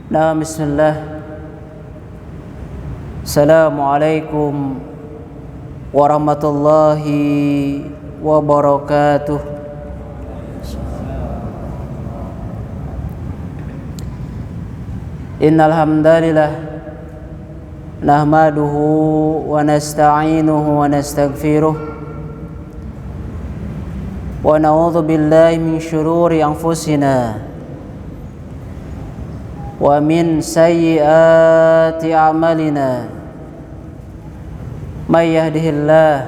Nah, bismillah. Assalamualaikum warahmatullahi wabarakatuh. Innal hamdalillah nahmaduhu wa nasta'inuhu wa nastaghfiruh wa na'udzu billahi min syururi anfusina wa min sayyiati a'malina may yahdihillah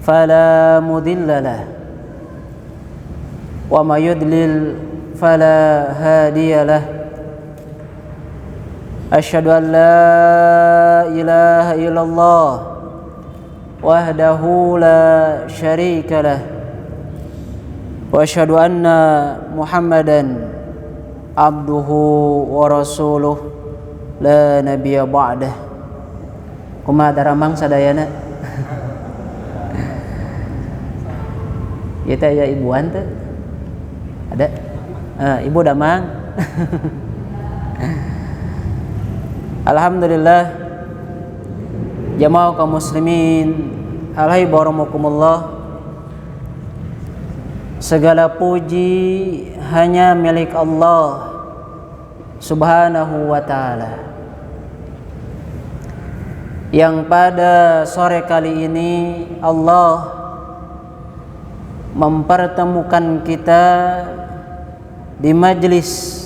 fala mudilla lah wa may yudlil fala hadiya lah. Asyhadu an la ilaha illallah wahdahu la syarika lah wa asyhadu anna Muhammadan abduhu wa rasuluh la nabiyya ba'dah. Kumaha daramang sadayana? Ieu teh aya ibuan teh? Ada? Ibu damang. Alhamdulillah, jamaah kaum muslimin, alaibarumukumullah. Segala puji hanya milik Allah Subhanahu wa ta'ala, yang pada sore kali ini Allah mempertemukan kita di majlis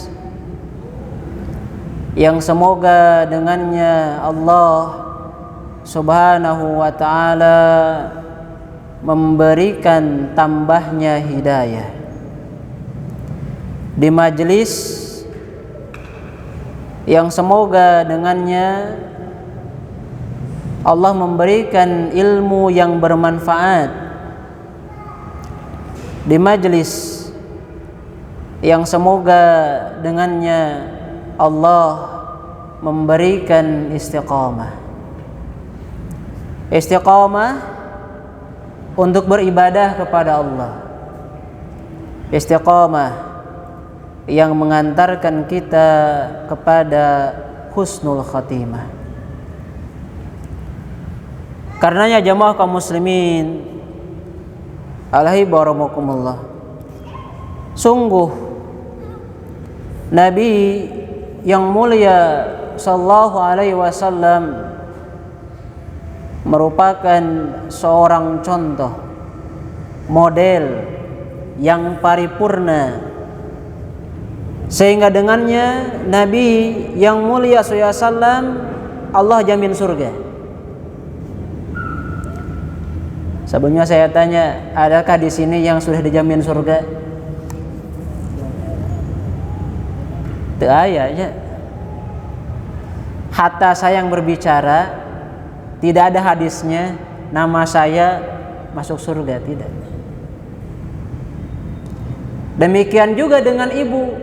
yang semoga dengannya Allah Subhanahu wa ta'ala memberikan tambahnya hidayah, di majlis yang semoga dengannya Allah memberikan ilmu yang bermanfaat, di majlis yang semoga dengannya Allah memberikan istiqamah untuk beribadah kepada Allah, istiqamah yang mengantarkan kita kepada husnul khatimah. Karenanya jamaah kaum muslimin, alaibarumukumullah, sungguh Nabi yang mulia sallallahu alaihi wasallam merupakan seorang contoh model yang paripurna, sehingga dengannya Nabi yang mulia sallallahu alaihi wasallam Allah jamin surga. Sebelumnya saya tanya, adakah di sini yang sudah dijamin surga? Teu aya nya. Hatta saya yang berbicara tidak ada hadisnya nama saya masuk surga, tidak. Demikian juga dengan ibu.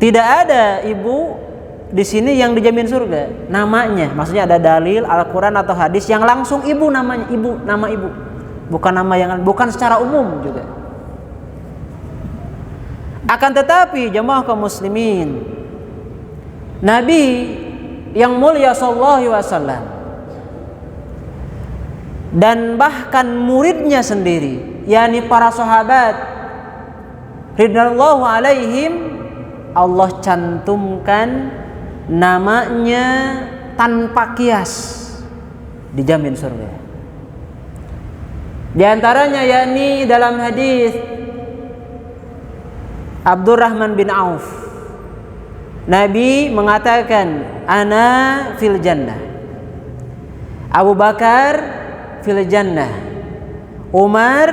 Tidak ada ibu di sini yang dijamin surga namanya. Maksudnya ada dalil Al-Qur'an atau hadis yang langsung ibu namanya, nama ibu. Bukan nama yang bukan secara umum juga. Akan tetapi jamaah kaum muslimin, Nabi yang mulia sallallahu alaihi wasallam dan bahkan muridnya sendiri, yakni para sahabat ridwanullahu alaihim, Allah cantumkan namanya tanpa kias, dijamin surga. Di antaranya yakni dalam hadis Abdurrahman bin Auf, Nabi mengatakan, ana fil jannah, Abu Bakar fil jannah, Umar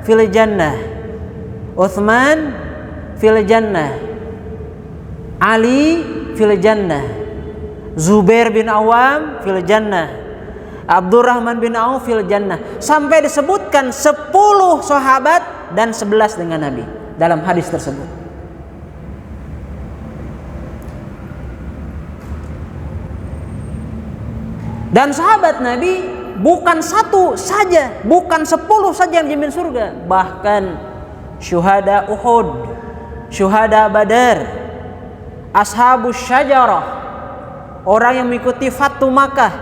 fil jannah, Utsman fil jannah, Ali fil jannah, Zubair bin Awam fil jannah, Abdurrahman bin Auf fil jannah, sampai disebutkan 10 sahabat dan 11 dengan Nabi dalam hadis tersebut. Dan sahabat Nabi bukan satu saja, bukan 10 saja yang dijamin surga, bahkan syuhada Uhud, syuhada Badar, ashabus syajarah, orang yang mengikuti Fatu Makkah,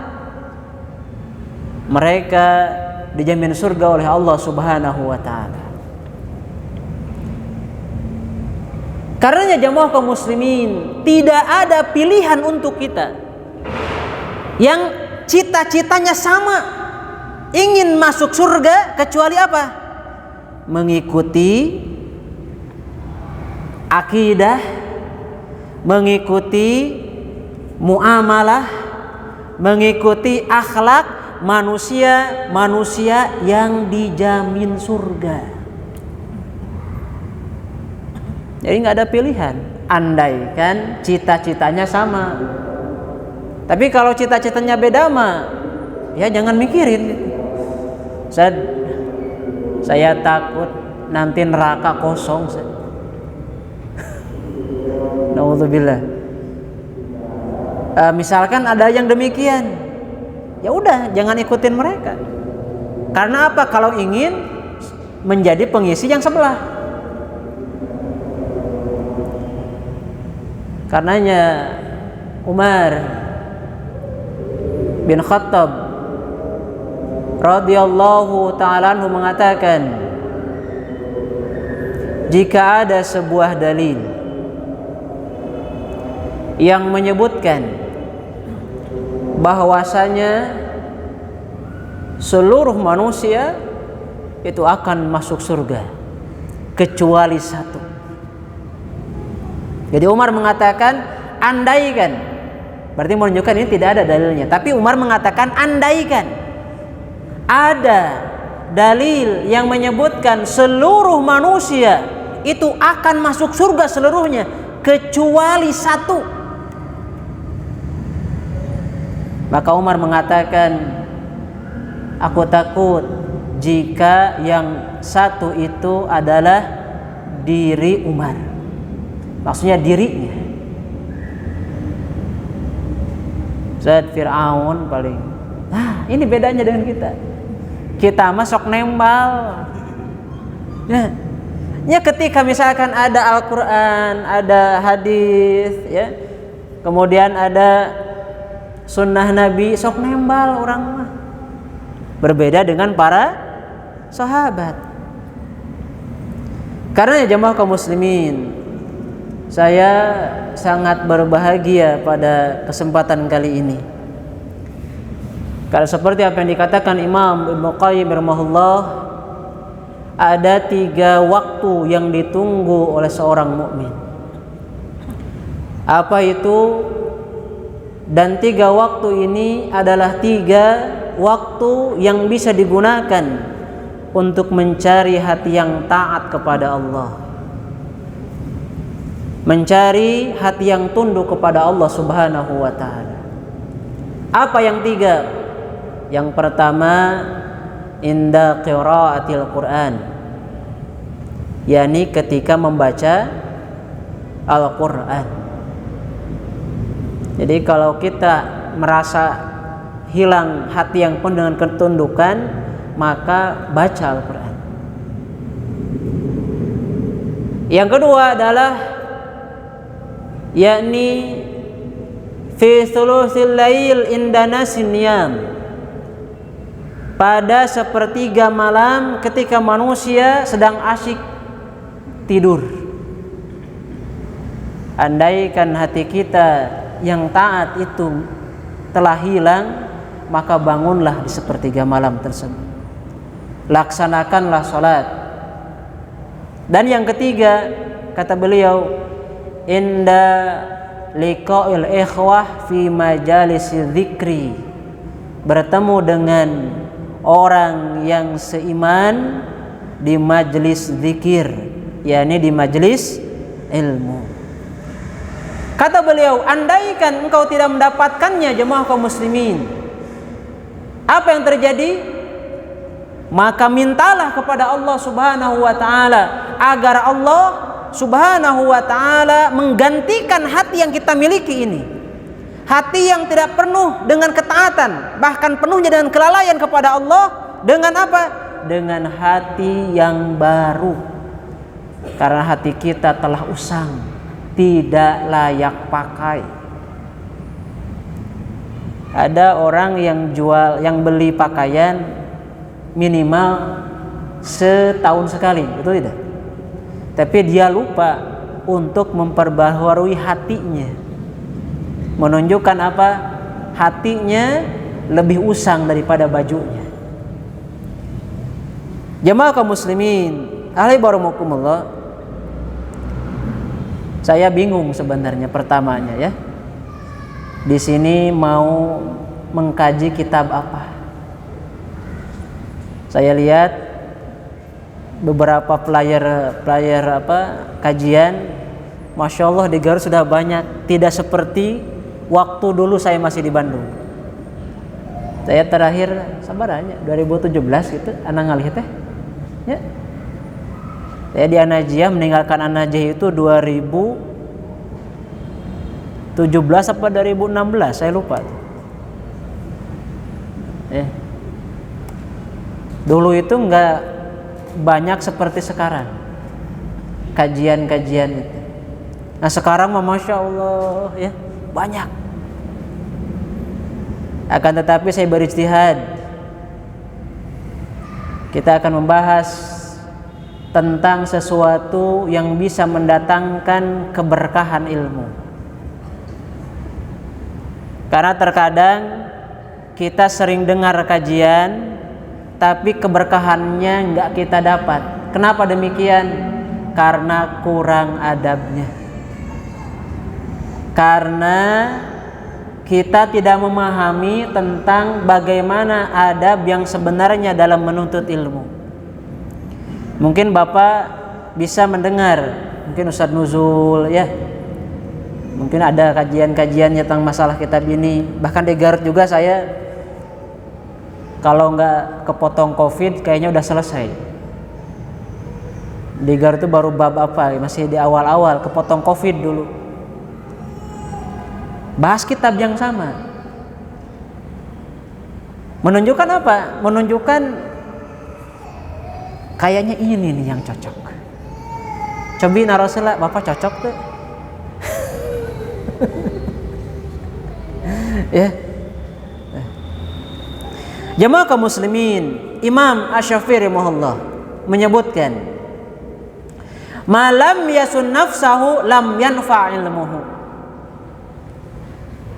mereka dijamin surga oleh Allah Subhanahu wa taala. Karenanya jamaah kaum muslimin, tidak ada pilihan untuk kita yang cita-citanya sama, ingin masuk surga, kecuali apa? Mengikuti akidah, mengikuti muamalah, mengikuti akhlak manusia yang dijamin surga. Jadi nggak ada pilihan, andaikan cita-citanya sama. Tapi kalau cita-citanya beda mah, ya jangan mikirin. Saya takut nanti neraka kosong. Nauzubillah. Misalkan ada yang demikian, ya udah jangan ikutin mereka. Karena apa? Kalau ingin menjadi pengisi yang sebelah. Karenanya Umar bin Khattab radhiyallahu ta'ala anhu mengatakan, jika ada sebuah dalil yang menyebutkan bahwasanya seluruh manusia itu akan masuk surga kecuali satu. Jadi Umar mengatakan andaikan, berarti menunjukkan ini tidak ada dalilnya. Tapi Umar mengatakan andaikan ada dalil yang menyebutkan seluruh manusia itu akan masuk surga seluruhnya kecuali satu, maka Umar mengatakan, aku takut jika yang satu itu adalah diri Umar. Maksudnya dirinya. Zat Fir'aun paling. Nah, ini bedanya dengan kita. Kita masuk nembal. Ya ketika misalkan ada Al-Quran, ada hadis, ya, kemudian ada sunnah Nabi, sok nembal orang mah. Berbeda dengan para sahabat. Karena ya jamaah kaum muslimin, saya sangat berbahagia pada kesempatan kali ini. Karena seperti apa yang dikatakan Imam Ibnu Qayyim rahimahullah, ada 3 waktu yang ditunggu oleh seorang mukmin. Apa itu? Dan 3 waktu ini adalah 3 waktu yang bisa digunakan untuk mencari hati yang taat kepada Allah, mencari hati yang tunduk kepada Allah Subhanahu wa ta'ala. Apa yang 3? Yang pertama, inda qiraatil Quran, yakni ketika membaca Al-Quran. Jadi kalau kita merasa hilang hati yang penuh dengan ketundukan, maka baca Al-Quran. Yang kedua adalah yakni fi thuluthil lail inda nasin niyam, pada sepertiga malam ketika manusia sedang asyik tidur. Andaikan hati kita yang taat itu telah hilang, maka bangunlah di sepertiga malam tersebut, laksanakanlah salat. Dan yang ketiga, kata beliau, inda liqa'il ikhwah fi majalis dzikri, bertemu dengan orang yang seiman di majelis zikir, yakni di majelis ilmu. Kata beliau, andaikan engkau tidak mendapatkannya jemaah kaum muslimin, apa yang terjadi? Maka mintalah kepada Allah Subhanahu wa ta'ala agar Allah Subhanahu wa ta'ala menggantikan hati yang kita miliki ini, hati yang tidak penuh dengan ketaatan, bahkan penuhnya dengan kelalaian kepada Allah, dengan apa? Dengan hati yang baru. Karena hati kita telah usang, tidak layak pakai. Ada orang yang beli pakaian minimal setahun sekali, betul tidak? Tapi dia lupa untuk memperbaharui hatinya. Menunjukkan apa? Hatinya lebih usang daripada bajunya. Jamaah kaum muslimin, ahli barakallahu, saya bingung sebenarnya pertamanya ya. Di sini mau mengkaji kitab apa? Saya lihat beberapa player kajian, masya Allah di Garut sudah banyak. Tidak seperti waktu dulu saya masih di Bandung. Saya terakhir sabarannya 2017 gitu, anak ngalih teh. Ya. Saya di An-Najiyah, meninggalkan An-Najiyah itu 2017 apa 2016 saya lupa. Dulu itu nggak banyak seperti sekarang kajian-kajian itu. Nah sekarang masya Allah ya banyak. Akan tetapi saya berijtihad. Kita akan membahas tentang sesuatu yang bisa mendatangkan keberkahan ilmu. Karena terkadang kita sering dengar kajian, tapi keberkahannya nggak kita dapat. Kenapa demikian? Karena kurang adabnya. Karena kita tidak memahami tentang bagaimana adab yang sebenarnya dalam menuntut ilmu. Mungkin Bapak bisa mendengar, mungkin Ustadz Nuzul ya, mungkin ada kajian-kajian tentang masalah kitab ini. Bahkan di Garut juga saya kalau nggak kepotong COVID kayaknya udah selesai. Di Garut itu baru bab apa, masih di awal-awal, kepotong COVID dulu. Bahas kitab yang sama. Menunjukkan apa? Menunjukkan kayaknya ini nih yang cocok. Cobi naroselah, Bapak cocok tuh. Ya. Jamaah kaum muslimin, Imam Asy-Syafi'i rahimahullah menyebutkan, "Malam yasun nafsahu lam yanfa' ilmuhu."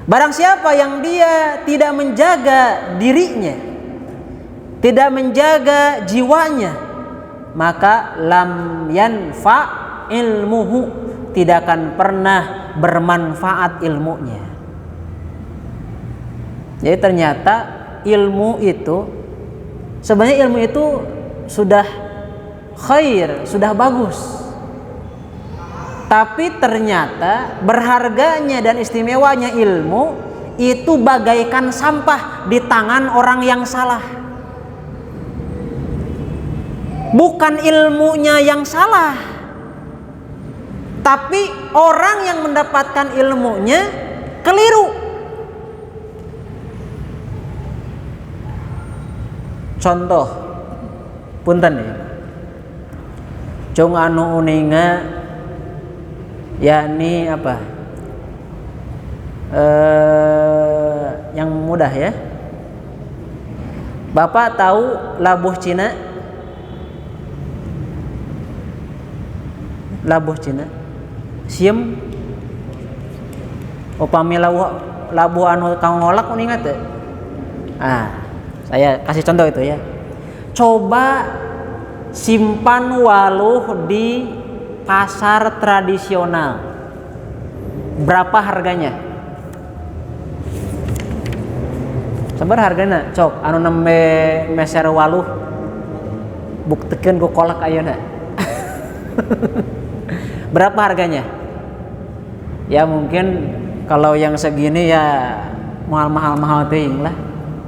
Barang siapa yang dia tidak menjaga dirinya, tidak menjaga jiwanya, maka lam yanfa' ilmuhu, tidak akan pernah bermanfaat ilmunya. Jadi ternyata ilmu itu, sebenarnya ilmu itu sudah khair, sudah bagus. Tapi ternyata berharganya dan istimewanya ilmu itu bagaikan sampah di tangan orang yang salah. Bukan ilmunya yang salah, tapi orang yang mendapatkan ilmunya keliru. Contoh, punten ya, cung anu uninga, yakni apa? Yang mudah ya. Bapak tahu labuh Cina? Labuh Cina, siem, upami labuh anu kang ngolak uninga teh. Saya kasih contoh itu ya. Coba simpan waluh di pasar tradisional. Berapa harganya? Sabar hargana, cok anu nembe meser waluh buktikeun ku kolak ayeuna. Berapa harganya? Ya mungkin kalau yang segini ya mahal-mahal teuing lah.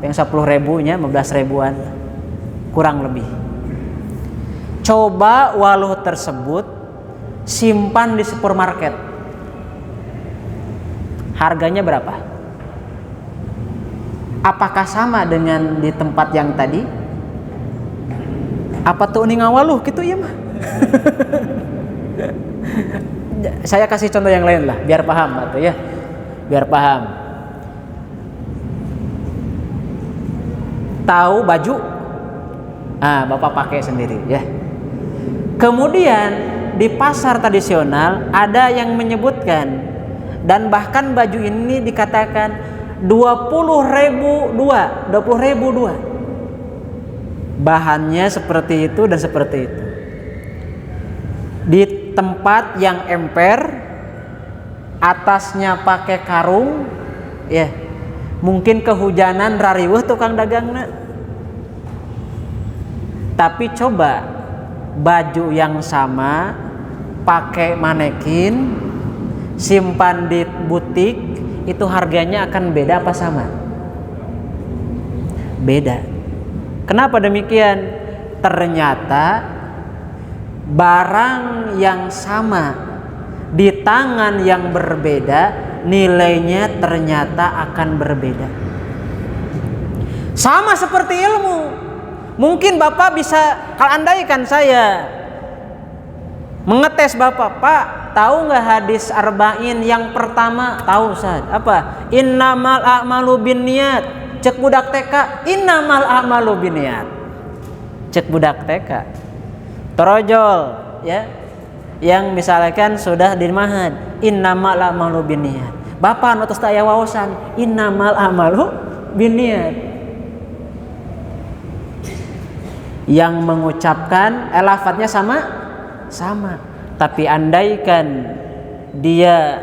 Yang 10.000-nya 15.000-an kurang lebih. Coba waluh tersebut simpan di supermarket, harganya berapa? Apakah sama dengan di tempat yang tadi? Apa tuh uning awaluh gitu ya mah? Saya kasih contoh yang lain lah, biar paham atau ya, biar paham. Tahu baju? Bapak pakai sendiri ya. Kemudian di pasar tradisional ada yang menyebutkan, dan bahkan baju ini dikatakan 20.000 dua. Bahannya seperti itu dan seperti itu. Di tempat yang emper, atasnya pakai karung, ya. Mungkin kehujanan rariweuh tukang dagangna. Tapi coba baju yang sama pakai manekin, simpan di butik, itu harganya akan beda apa sama? Beda. Kenapa demikian? Ternyata barang yang sama di tangan yang berbeda, nilainya ternyata akan berbeda. Sama seperti ilmu. Mungkin Bapak bisa, kalau andaikan saya mengetes Bapak, Pak, tahu nggak hadis arba'in yang pertama? Tahu Ustaz. Apa? Innamal a'malu binniyat. Cek budak TK, innamal a'malu binniyat. Cek budak TK. Terojol ya. Yang misalkan sudah di mahad, innamal a'malu binniyat. Bapak nutus aya wawasan, innamal a'malu binniyat. Yang mengucapkan lafadznya sama. Tapi andaikan dia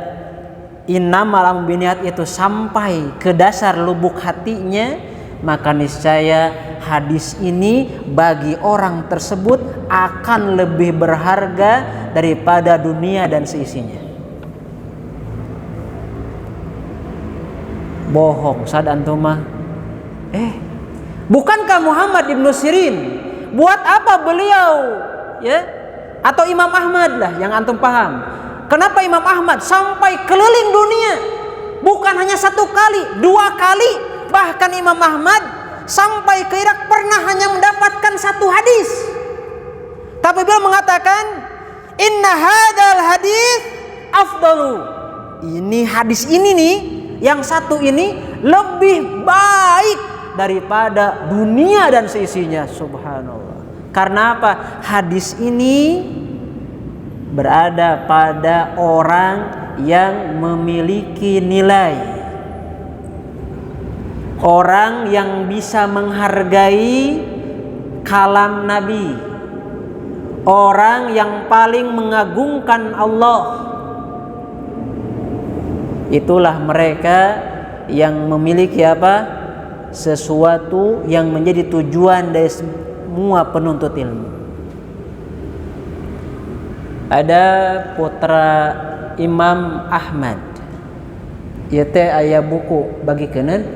innamal a'malu binniyat itu sampai ke dasar lubuk hatinya, maka niscaya hadis ini bagi orang tersebut akan lebih berharga daripada dunia dan seisinya. Bohong sad antum mah. Bukankah Muhammad ibnu Sirin, buat apa beliau ya, atau Imam Ahmad lah yang antum paham, kenapa Imam Ahmad sampai keliling dunia, bukan hanya 1 kali, 2 kali, bahkan Imam Ahmad sampai ke Irak pernah hanya mendapatkan 1 hadis, tapi beliau mengatakan inna hadal hadis afdalu, ini hadis ini nih yang 1 ini lebih baik daripada dunia dan seisinya. Subhanallah. Karena apa? Hadis ini berada pada orang yang memiliki nilai, orang yang bisa menghargai kalam Nabi, orang yang paling mengagungkan Allah. Itulah mereka yang memiliki apa? Sesuatu yang menjadi tujuan dari semua penuntut ilmu. Ada putra Imam Ahmad, ieu teh aya buku bagikeun.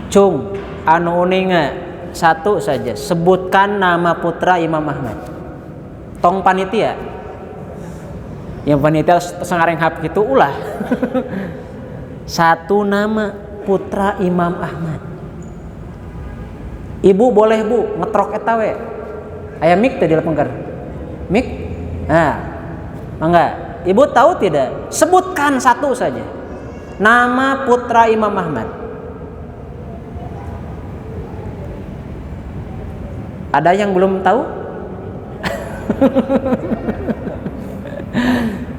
Cung anu uninga 1 saja, sebutkan nama putra Imam Ahmad. Tong panitia. Yang panitia sangareng hap kitu ulah. 1 nama putra Imam Ahmad. Ibu boleh Bu ngetrok eta we. Aya mik teh di lapengker. Mik? Mangga. Ibu tahu tidak? Sebutkan 1 saja. Nama putra Imam Ahmad. Ada yang belum tahu?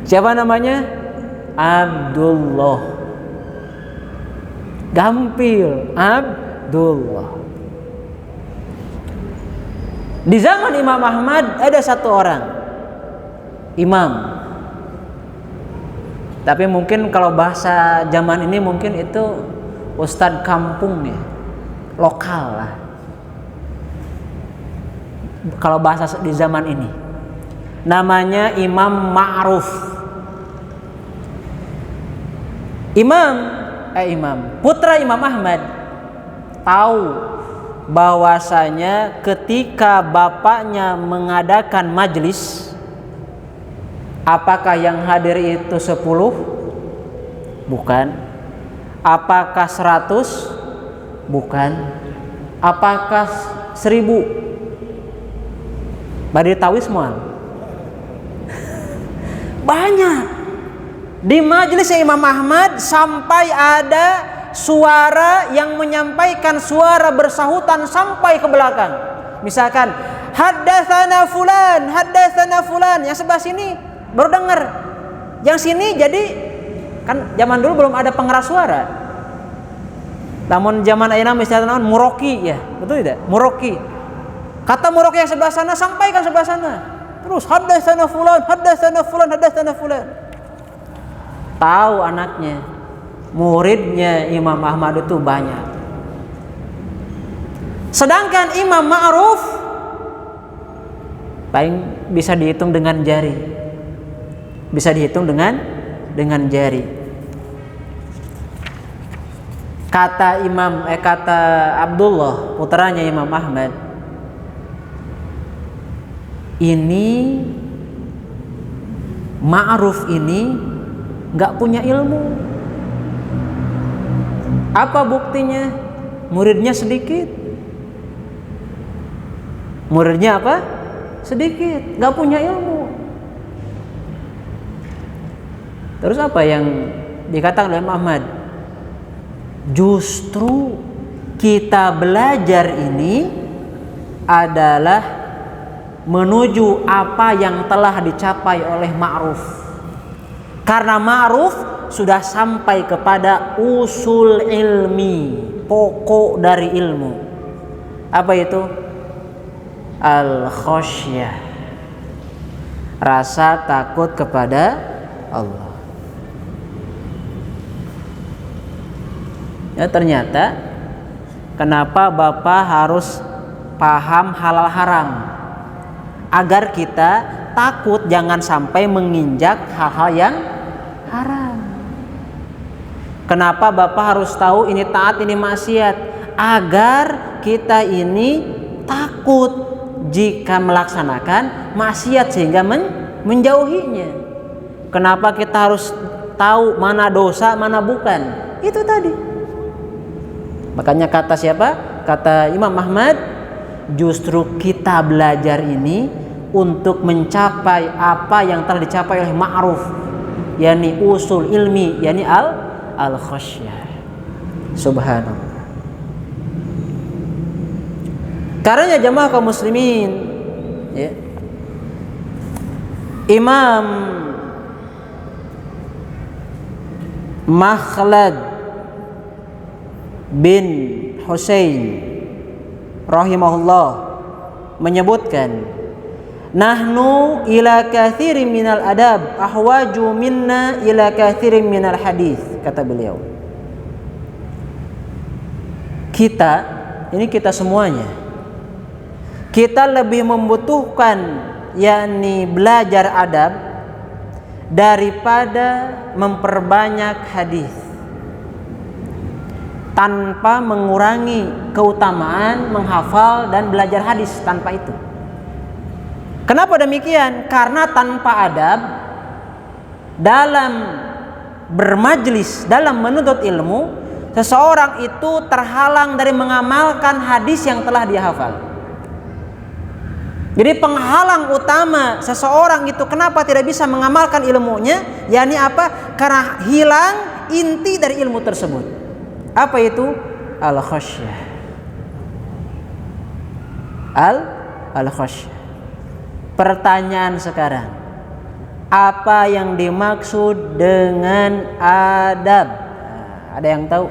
Siapa namanya? Abdullah. Gampil, Abdullah. Di zaman Imam Ahmad ada 1 orang imam. Tapi mungkin kalau bahasa zaman ini mungkin itu ustadz kampung ya, lokal lah. Kalau bahasa di zaman ini, namanya Imam Ma'ruf. Putra Imam Ahmad tahu bahwasanya ketika bapaknya mengadakan majelis, apakah yang hadir itu 10? Bukan. Apakah 100? Bukan. Apakah 1000? Bari tawis moal. Banyak. Di majelis Imam Ahmad sampai ada suara yang menyampaikan suara bersahutan sampai ke belakang. Misalkan haddatsana fulan, yang sebelah sini baru dengar. Yang sini jadi kan zaman dulu belum ada pengeras suara. Namun zaman ayeuna misalnya muroki ya, betul tidak? Muroki. Kata muroki yang sebelah sana sampaikan sebelah sana. Terus haddatsana fulan. Tahu anaknya, muridnya Imam Ahmad itu banyak. Sedangkan Imam Ma'ruf paling bisa dihitung dengan jari. Bisa dihitung dengan jari. Kata Abdullah putranya Imam Ahmad, ini Ma'ruf ini nggak punya ilmu. Apa buktinya? Muridnya sedikit. Muridnya apa? Sedikit, nggak punya ilmu. Terus apa yang dikatakan oleh Imam Ahmad? Justru kita belajar ini adalah menuju apa yang telah dicapai oleh Ma'ruf. Karena Ma'ruf sudah sampai kepada usul ilmi, pokok dari ilmu. Apa itu? Al-khasyah, rasa takut kepada Allah. Ya, ternyata kenapa Bapak harus paham halal haram? Agar kita takut jangan sampai menginjak hal-hal yang haram. Kenapa Bapak harus tahu ini taat, ini maksiat? Agar kita ini takut jika melaksanakan maksiat sehingga menjauhinya. Kenapa kita harus tahu mana dosa, mana bukan? Itu tadi. Makanya kata siapa? Kata Imam Ahmad, justru kita belajar ini untuk mencapai apa yang telah dicapai oleh Ma'ruf, yakni usul ilmi, yakni al-khasyah. Subhanallah. Karena jamaah kaum muslimin, ya, Imam Makhlad bin Husain rahimahullah menyebutkan, nahnu ila kathirin minal adab ahwaju minna ila kathirin minal hadis, kata beliau. Kita semuanya, kita lebih membutuhkan yakni belajar adab daripada memperbanyak hadis, tanpa mengurangi keutamaan menghafal dan belajar hadis tanpa itu. Kenapa demikian? Karena tanpa adab dalam bermajlis, dalam menuntut ilmu, seseorang itu terhalang dari mengamalkan hadis yang telah dia hafal. Jadi penghalang utama seseorang itu kenapa tidak bisa mengamalkan ilmunya, yakni apa? Karena hilang inti dari ilmu tersebut. Apa itu? Al-khasyah. Al-khasyah. Pertanyaan sekarang, apa yang dimaksud dengan adab? Ada yang tahu?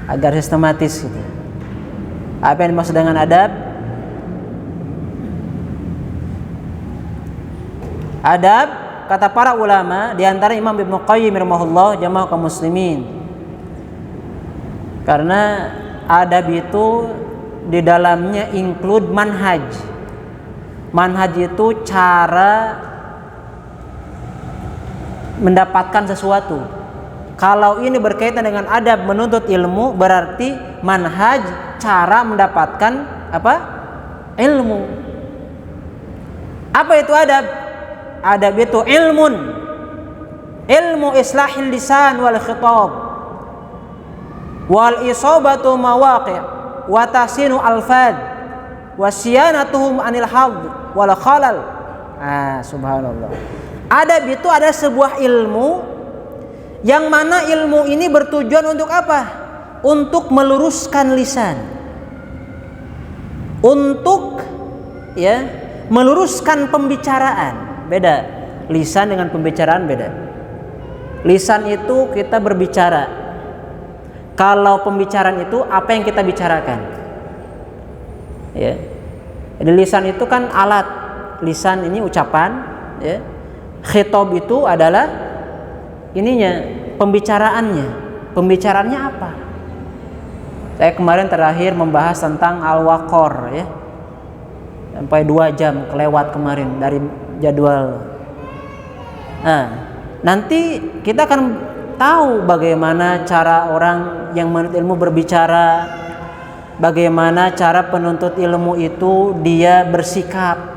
Agar sistematis gitu. Apa yang dimaksud dengan adab? Adab, kata para ulama, di antara Imam Ibnu Qayyim rahimahullah, jamaah kaum muslimin. Karena adab itu di dalamnya include manhaj. Manhaj itu cara mendapatkan sesuatu. Kalau ini berkaitan dengan adab menuntut ilmu, berarti manhaj cara mendapatkan apa? Ilmu. Apa itu adab? Adab itu ilmu islahil lisan wal khitab wal isabatu mawaqi' wa tahsinu alfad wa siyanatuhum anil hadd wal khalal. Subhanallah. Adab itu ada sebuah ilmu yang mana ilmu ini bertujuan untuk apa? Untuk meluruskan lisan. Untuk meluruskan pembicaraan. Beda. Lisan dengan pembicaraan beda. Lisan itu kita berbicara. Kalau pembicaraan itu apa yang kita bicarakan? Ya. Jadi lisan itu kan alat. Lisan ini ucapan, ya. Khitab itu adalah ininya, pembicaraannya. Pembicaraannya apa? Saya kemarin terakhir membahas tentang al-waqar, ya. Sampai 2 jam kelewat kemarin dari jadwal. Nanti kita akan tahu bagaimana cara orang yang menuntut ilmu berbicara, bagaimana cara penuntut ilmu itu dia bersikap.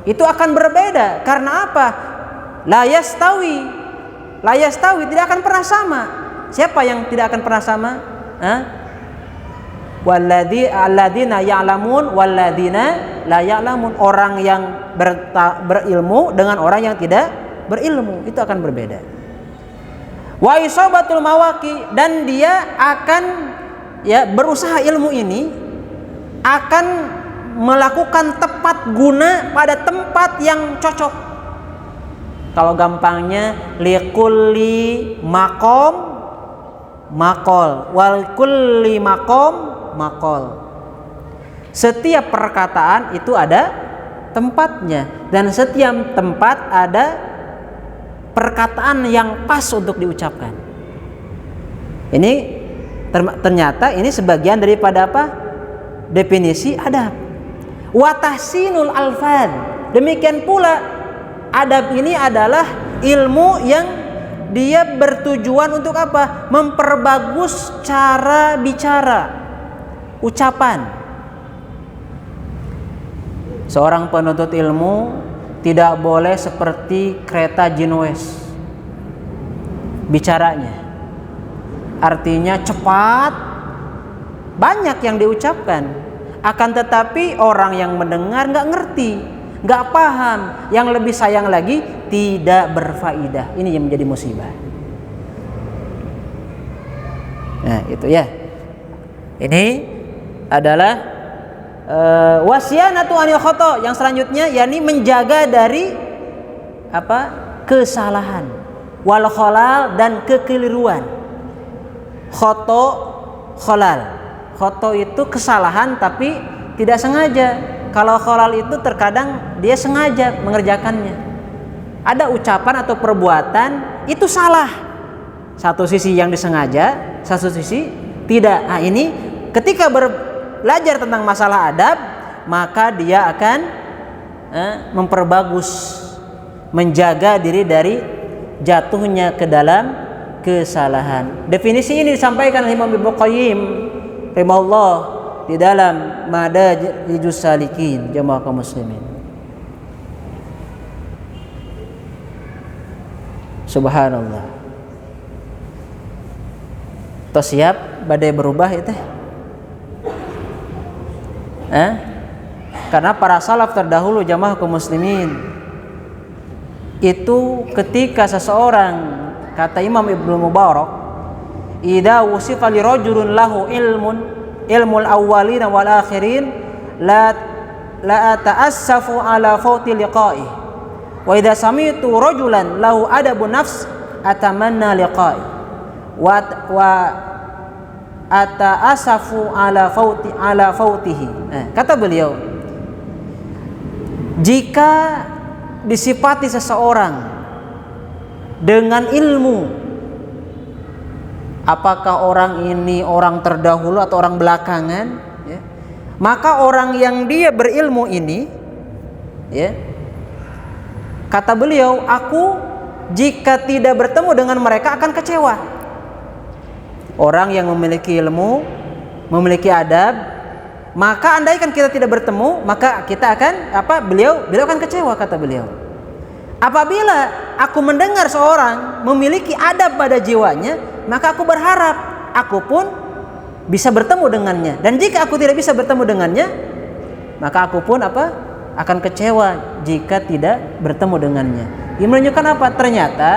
Itu akan berbeda. Karena apa? La yastawi, tidak akan pernah sama. Siapa yang tidak akan pernah sama? Alladzina ya'lamun walladzina la ya'lamun. Orang yang berilmu dengan orang yang tidak berilmu itu akan berbeda. Wa isabatul mawaqi, dan dia akan berusaha ilmu ini akan melakukan tepat guna pada tempat yang cocok. Kalau gampangnya likulli maqam maqal wal kulli maqam maqal. Setiap perkataan itu ada tempatnya, dan setiap tempat ada perkataan yang pas untuk diucapkan. Ini ternyata ini sebagian daripada apa? Definisi adab. Wa tahsinul alfaz. Demikian pula adab ini adalah ilmu yang dia bertujuan untuk apa? Memperbagus cara bicara, ucapan. Seorang penuntut ilmu tidak boleh seperti kereta Genoese bicaranya. Artinya cepat, banyak yang diucapkan. Akan tetapi orang yang mendengar nggak ngerti, nggak paham. Yang lebih sayang lagi, tidak berfaedah. Ini yang menjadi musibah. Nah itu ya. Ini adalah wasyanatu anil khata. Yang selanjutnya yakni menjaga dari apa? Kesalahan, wal khalal, dan kekeliruan. Khata, khalal. Khoto itu kesalahan tapi tidak sengaja. Kalau khalal itu terkadang dia sengaja mengerjakannya. Ada ucapan atau perbuatan itu salah. Satu sisi yang disengaja, satu sisi tidak. Nah ini ketika belajar tentang masalah adab, maka dia akan memperbagus, menjaga diri dari jatuhnya ke dalam kesalahan. Definisi ini disampaikan oleh Imam Ibnu Qayyim rahimahullah di dalam Madarijus Salikin, jamaah kaum muslimin. Subhanallah. Tos siap badai berubah itu? Karena para salaf terdahulu, jamaah kaum muslimin, itu ketika seseorang, kata Imam Ibnu Mubarak, idza wusifa li rajulin lahu ilmul awwalin wal akhirin la ta'assafu ala fawti liqa'i wa idza sami'tu rajulan lahu adabun nafs atamanna liqa'i wa ata'assafu ala fawtihi. Kata beliau, jika disifati seseorang dengan ilmu, apakah orang ini orang terdahulu atau orang belakangan, ya, maka orang yang dia berilmu ini, ya, kata beliau, aku jika tidak bertemu dengan mereka akan kecewa. Orang yang memiliki ilmu, memiliki adab, maka andaikan kita tidak bertemu, maka kita akan beliau akan kecewa, kata beliau. Apabila aku mendengar seorang memiliki adab pada jiwanya, maka aku berharap aku pun bisa bertemu dengannya. Dan jika aku tidak bisa bertemu dengannya, maka aku pun akan kecewa jika tidak bertemu dengannya. Ini menunjukkan apa? Ternyata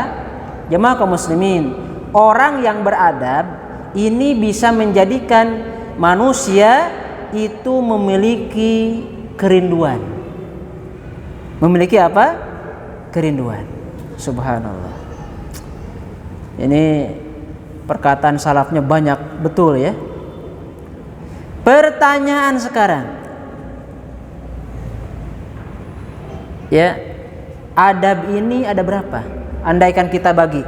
jemaah kaum muslimin, orang yang beradab ini bisa menjadikan manusia itu memiliki kerinduan. Memiliki apa? Kerinduan. Subhanallah. Ini perkataan salafnya banyak betul ya. Pertanyaan sekarang, ya, adab ini ada berapa? Andaikan kita bagi,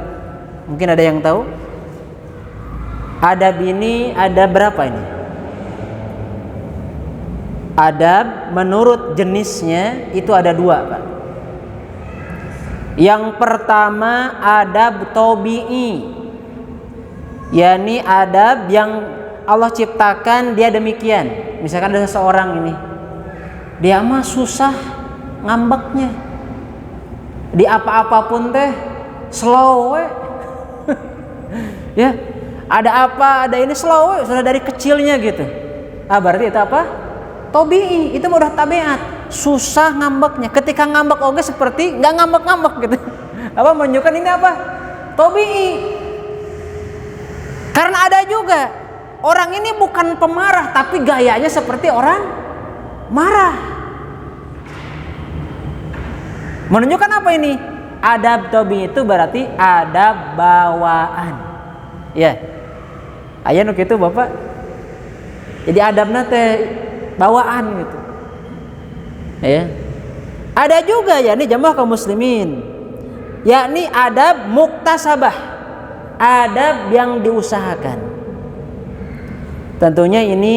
mungkin ada yang tahu? Adab ini ada berapa ini? Adab menurut jenisnya itu ada dua, Pak. Yang pertama adab tabi'i, yakni adab yang Allah ciptakan dia demikian. Misalkan ada seseorang ini, dia mah susah ngambeknya, di apa-apapun teh slow we. Ya, ada apa, ada ini slow we, sudah dari kecilnya gitu. Berarti itu apa? Tabi'i, itu udah tabiat, susah ngambeknya. Ketika ngambek oke seperti nggak ngambek-ngambek gitu. Apa menunjukkan ini apa? Tabi'i. Karena ada juga orang ini bukan pemarah tapi gayanya seperti orang marah. Menunjukkan apa ini? Adab tabi'i itu berarti adab bawaan. Ya. Aya nu kitu Bapak. Jadi adabna teh bawaan gitu. Ya. Ada juga yakni jamaah kaum muslimin, yakni adab muktasabah, adab yang diusahakan. Tentunya ini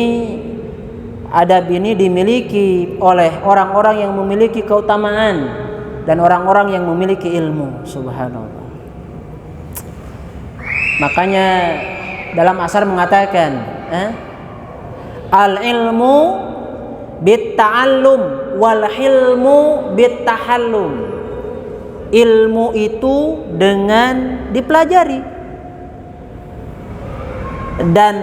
adab ini dimiliki oleh orang-orang yang memiliki keutamaan dan orang-orang yang memiliki ilmu. Subhanallah. Makanya dalam asar mengatakan, al-ilmu bit-ta'allum wal hilmu bit-tahallum. Ilmu itu dengan dipelajari dan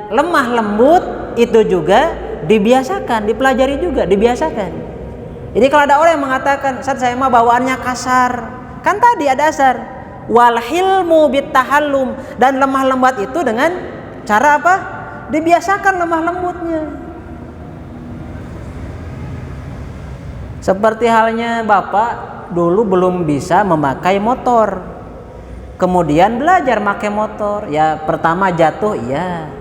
lemah lembut itu juga dibiasakan, dipelajari juga, dibiasakan. Jadi kalau ada orang yang mengatakan, "Ustaz, saya mah bawaannya kasar." Kan tadi ada asar, wal hilmu bit-tahallum, dan lemah lembut itu dengan cara apa? Dibiasakan lemah lembutnya. Seperti halnya Bapak dulu belum bisa memakai motor, kemudian belajar pakai motor. Ya pertama jatuh, iya.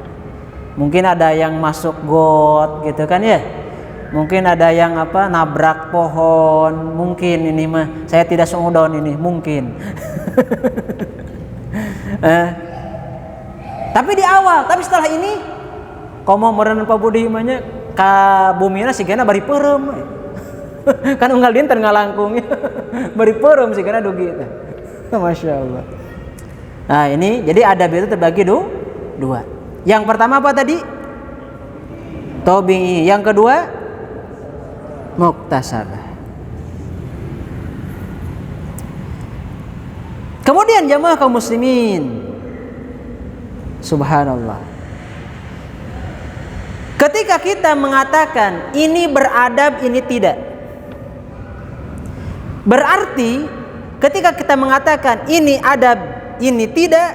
Mungkin ada yang masuk got gitu kan ya. Mungkin ada yang apa nabrak pohon. Mungkin ini mah saya tidak seudon ini mungkin. Tapi di awal, tapi setelah ini komo meureun Pak Budi mah ka bumina sigana bari peureum. Kan unggal dinten ngalangkung. Bari peureum sigana dugi teh. Masya Allah. Nah, ini jadi adab itu terbagi dua. Yang pertama apa tadi? Tabi'i. Yang kedua muktasabah. Kemudian jamaah kaum muslimin, subhanallah, ketika kita mengatakan ini beradab, ini tidak, berarti ketika kita mengatakan ini adab, ini tidak,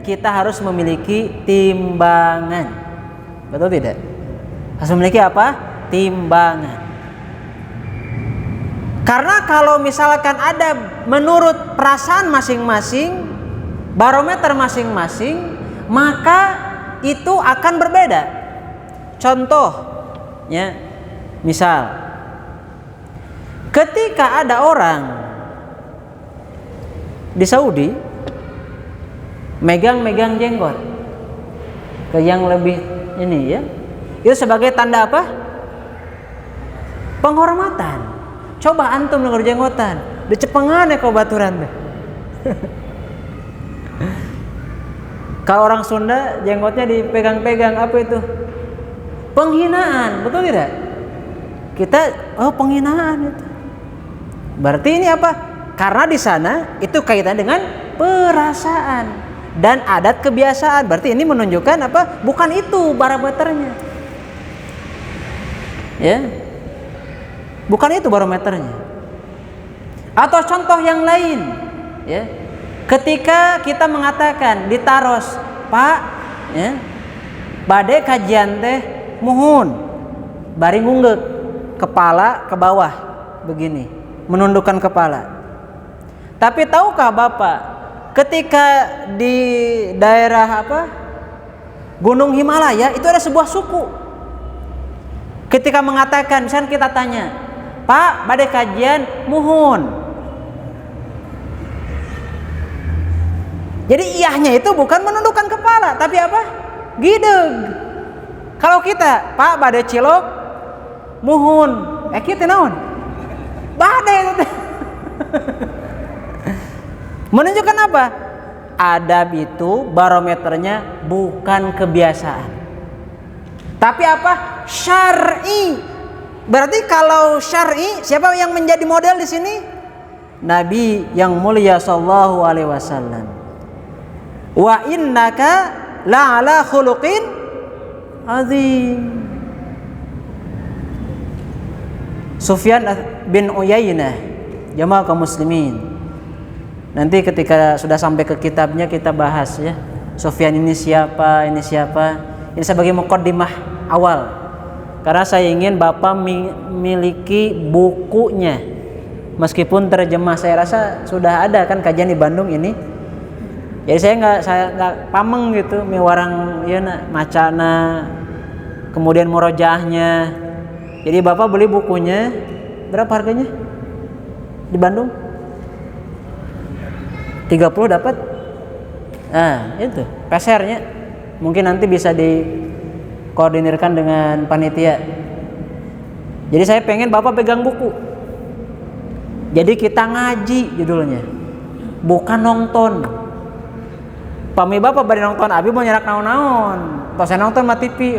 kita harus memiliki timbangan. Betul tidak? Harus memiliki apa? Timbangan. Karena kalau misalkan ada menurut perasaan masing-masing, barometer masing-masing, maka itu akan berbeda. Contoh, ya, misal, ketika ada orang di Saudi megang-megang jenggot, ke yang lebih ini ya, itu sebagai tanda apa? Penghormatan. Coba antum dengar jenggotan, dicepengan ya kau baturan deh. Kalau orang Sunda jenggotnya dipegang-pegang, apa itu? Penghinaan, betul tidak? Kita penghinaan itu. Berarti ini apa? Karena di sana itu kaitan dengan perasaan dan adat kebiasaan. Berarti ini menunjukkan apa? Bukan itu barometernya. Ya. Bukan itu barometernya. Atau contoh yang lain, ya. Ketika kita mengatakan di taros, Pak, ya, bade kajian teh muhun, bari ngunggek, kepala ke bawah, begini, menundukkan kepala. Tapi tahukah Bapak, ketika di daerah Gunung Himalaya itu ada sebuah suku. Ketika mengatakan, misalnya kita tanya, Pak, bade kajian muhun. Jadi iyahnya itu bukan menundukkan kepala, tapi apa? Gideg. Kalau kita, Pak, bade cilok muhun. Kita naon? Bade itu. Menunjukkan apa? Adab itu barometernya bukan kebiasaan, tapi apa? Syar'i. Berarti kalau syar'i, siapa yang menjadi model di sini? Nabi yang mulia sallallahu alaihi wasallam. Wa innaka la'ala khuluqin azim. Sufyan bin Uyainah, jamaah kaum muslimin. Nanti ketika sudah sampai ke kitabnya kita bahas, ya. Sufyan ini siapa, ini siapa. Ini sebagai muqaddimah awal. Karena saya ingin Bapak memiliki bukunya. Meskipun terjemah saya rasa sudah ada kan kajian di Bandung ini. Jadi saya nggak pameng gitu miwarang ya macana, kemudian murojaahnya. Jadi Bapak beli bukunya berapa harganya di Bandung? 30 dapat. Itu pesernya mungkin nanti bisa dikoordinirkan dengan panitia. Jadi saya pengen Bapak pegang buku. Jadi kita ngaji judulnya, bukan nonton. Pami Bapak bari nonton abi mau nyerak naon-naon, tos nonton mah TV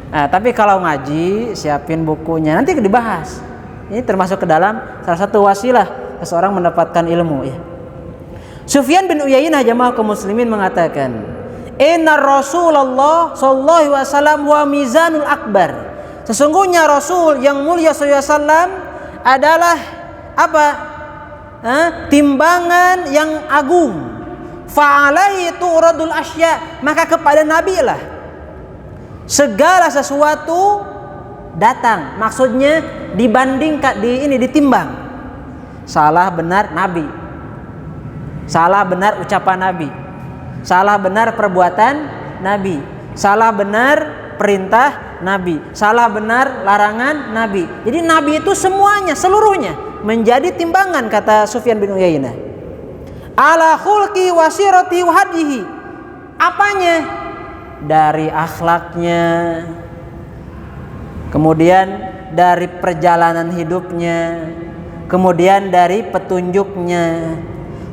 tapi kalau ngaji siapin bukunya nanti dibahas. Ini termasuk ke dalam salah satu wasilah seseorang mendapatkan ilmu, ya. Sufyan bin Uyainah jamaah kaum muslimin mengatakan, "Inna Rasulullah sallallahu alaihi wasallam wa mizanul akbar." Sesungguhnya Rasul yang mulia sallallahu alaihi wasallam adalah apa? Timbangan yang agung. Fa'alaihi turadul asya, maka kepada Nabi lah segala sesuatu datang. Maksudnya dibandingkan ditimbang. Salah benar Nabi, salah benar ucapan Nabi, salah benar perbuatan Nabi, salah benar perintah Nabi, salah benar larangan Nabi. Jadi Nabi itu semuanya, seluruhnya menjadi timbangan, kata Sufyan bin Uyainah. Ala khulqi wasirati wahdihi. Apanya? Dari akhlaknya, kemudian dari perjalanan hidupnya, kemudian dari petunjuknya.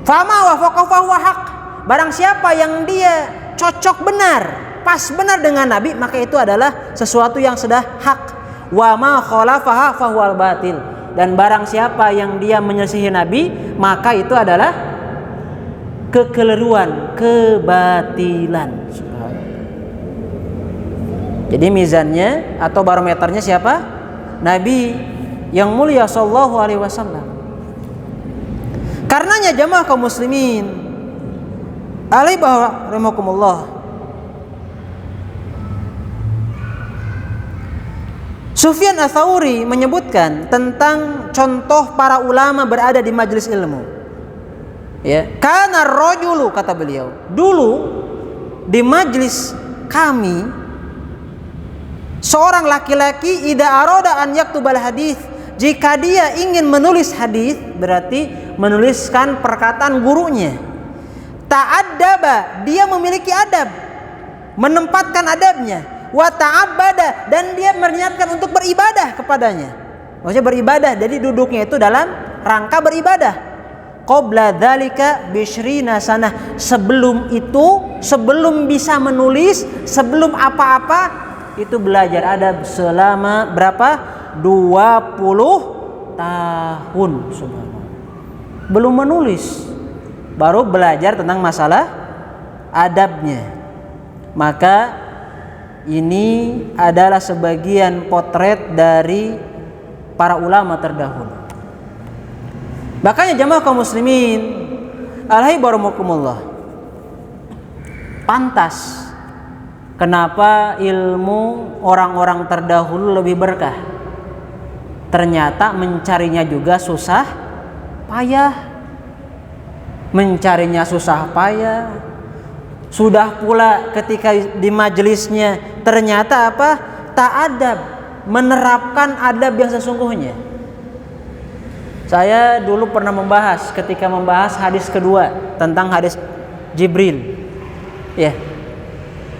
Fama wafaqahu fahuwa haq. Barang siapa yang dia cocok benar, pas benar dengan Nabi, maka itu adalah sesuatu yang sudah hak. Wa ma khalafaha fahuwal batil. Dan barang siapa yang dia menyelisihi Nabi, maka itu adalah kekeliruan, kebatilan. Jadi mizannya atau barometernya siapa? Nabi yang mulia sallallahu alaihi wasallam. Karenanya jamaah kaum muslimin, alaihi rahimakumullah, Sufyan Ats-Tsauri menyebutkan tentang contoh para ulama berada di majelis ilmu. Ya, karena rojulu, kata beliau, dulu di majelis kami seorang laki-laki idza arada an yaktubal hadis, jika dia ingin menulis hadis berarti menuliskan perkataan gurunya. Ta'addaba, dia memiliki adab, menempatkan adabnya. Wa ta'abbada, dan dia meniatkan untuk beribadah kepadanya. Maksudnya beribadah, jadi duduknya itu dalam rangka beribadah. Qabla dzalika bishrina sanah, sebelum itu, sebelum bisa menulis, sebelum apa-apa itu belajar adab selama berapa? 20 tahun. Subhanallah. Belum menulis, baru belajar tentang masalah adabnya. Maka ini adalah sebagian potret dari para ulama terdahulu. Makanya jamaah kaum muslimin, alaihi barakallahu, pantas kenapa ilmu orang-orang terdahulu lebih berkah. Ternyata mencarinya juga susah payah. Mencarinya susah payah. Sudah pula ketika di majelisnya ternyata apa? Tak adab, menerapkan adab yang sesungguhnya. Saya dulu pernah membahas ketika membahas hadis kedua tentang hadis Jibril. Ya.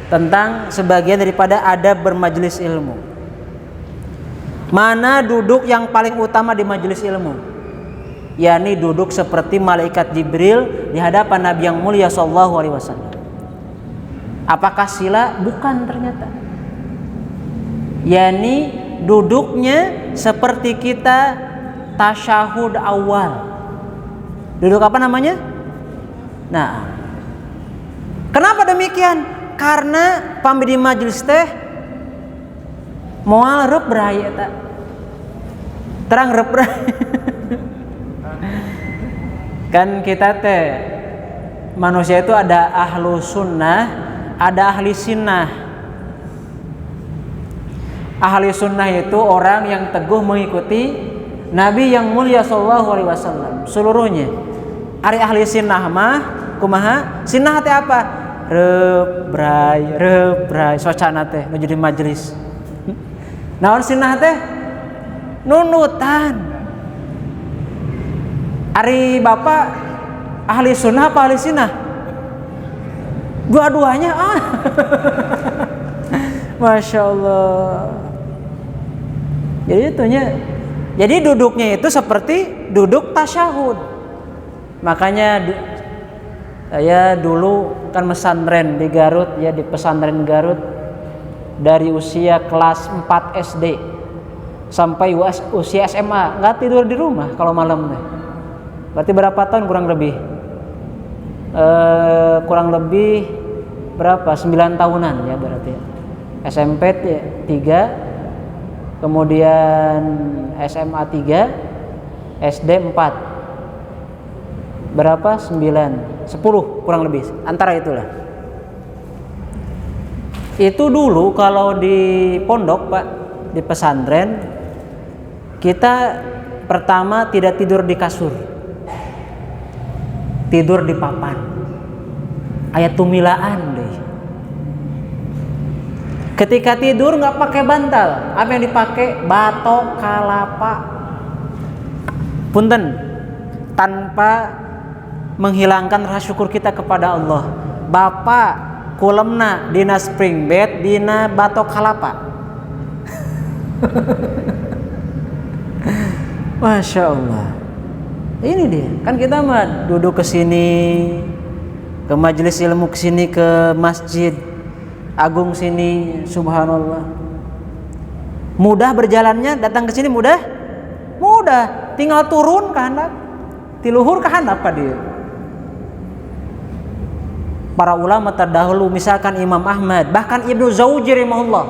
Tentang sebagian daripada adab bermajelis ilmu. Mana duduk yang paling utama di majelis ilmu? Yakni duduk seperti malaikat Jibril di hadapan Nabi yang mulia sallallahu alaihi wasallam. Apakah sila? Bukan ternyata. Yakni duduknya seperti kita tasyahud awal. Duduk apa namanya? Nah, kenapa demikian? Karena pamdi di majelis teh moal rep beraya tak terang rep beraya. Kan kita teh manusia itu ada ahlu sunnah, ada ahli sinnah. Ahli sunnah itu orang yang teguh mengikuti Nabi yang mulia sallallahu alaihi wasallam seluruhnya. Ari ahli sinnah mah kumaha? Sinnah teh apa? Rep bray socana teh nuju di majelis. Naon sinnah teh? Nunutan. Ari bapak ahli sunnah apa ahli sinnah? Dua-duanya Masya Allah. Jadi duduknya itu seperti duduk tasyahud. Makanya saya dulu kan pesantren di Garut, ya di pesantren Garut dari usia kelas 4 SD sampai usia SMA, nggak tidur di rumah kalau malam deh. Berarti berapa tahun kurang lebih? Kurang lebih berapa? 9 tahunan ya berarti. SMP 3, kemudian SMA 3, SD 4. Berapa? 9, 10 kurang lebih, antara itulah. Itu dulu kalau di pondok Pak, di pesantren, kita pertama tidak tidur di kasur, tidur di papan. Ayat tumilaan deh. Ketika tidur nggak pakai bantal, apa yang dipakai? Batok kalapa. Punten, tanpa menghilangkan rasa syukur kita kepada Allah. Bapak kulemna dina spring bed dina batok kalapa. Masya Allah. Ini dia, kan kita mah duduk ke sini, ke majelis ilmu ke sini, ke masjid agung sini, subhanallah. Mudah berjalannya, datang ke sini mudah? Mudah, tinggal turun ke handap, tiluhur ke handap apa dia. Para ulama terdahulu misalkan Imam Ahmad, bahkan Ibnu Jauzi rahimahullah.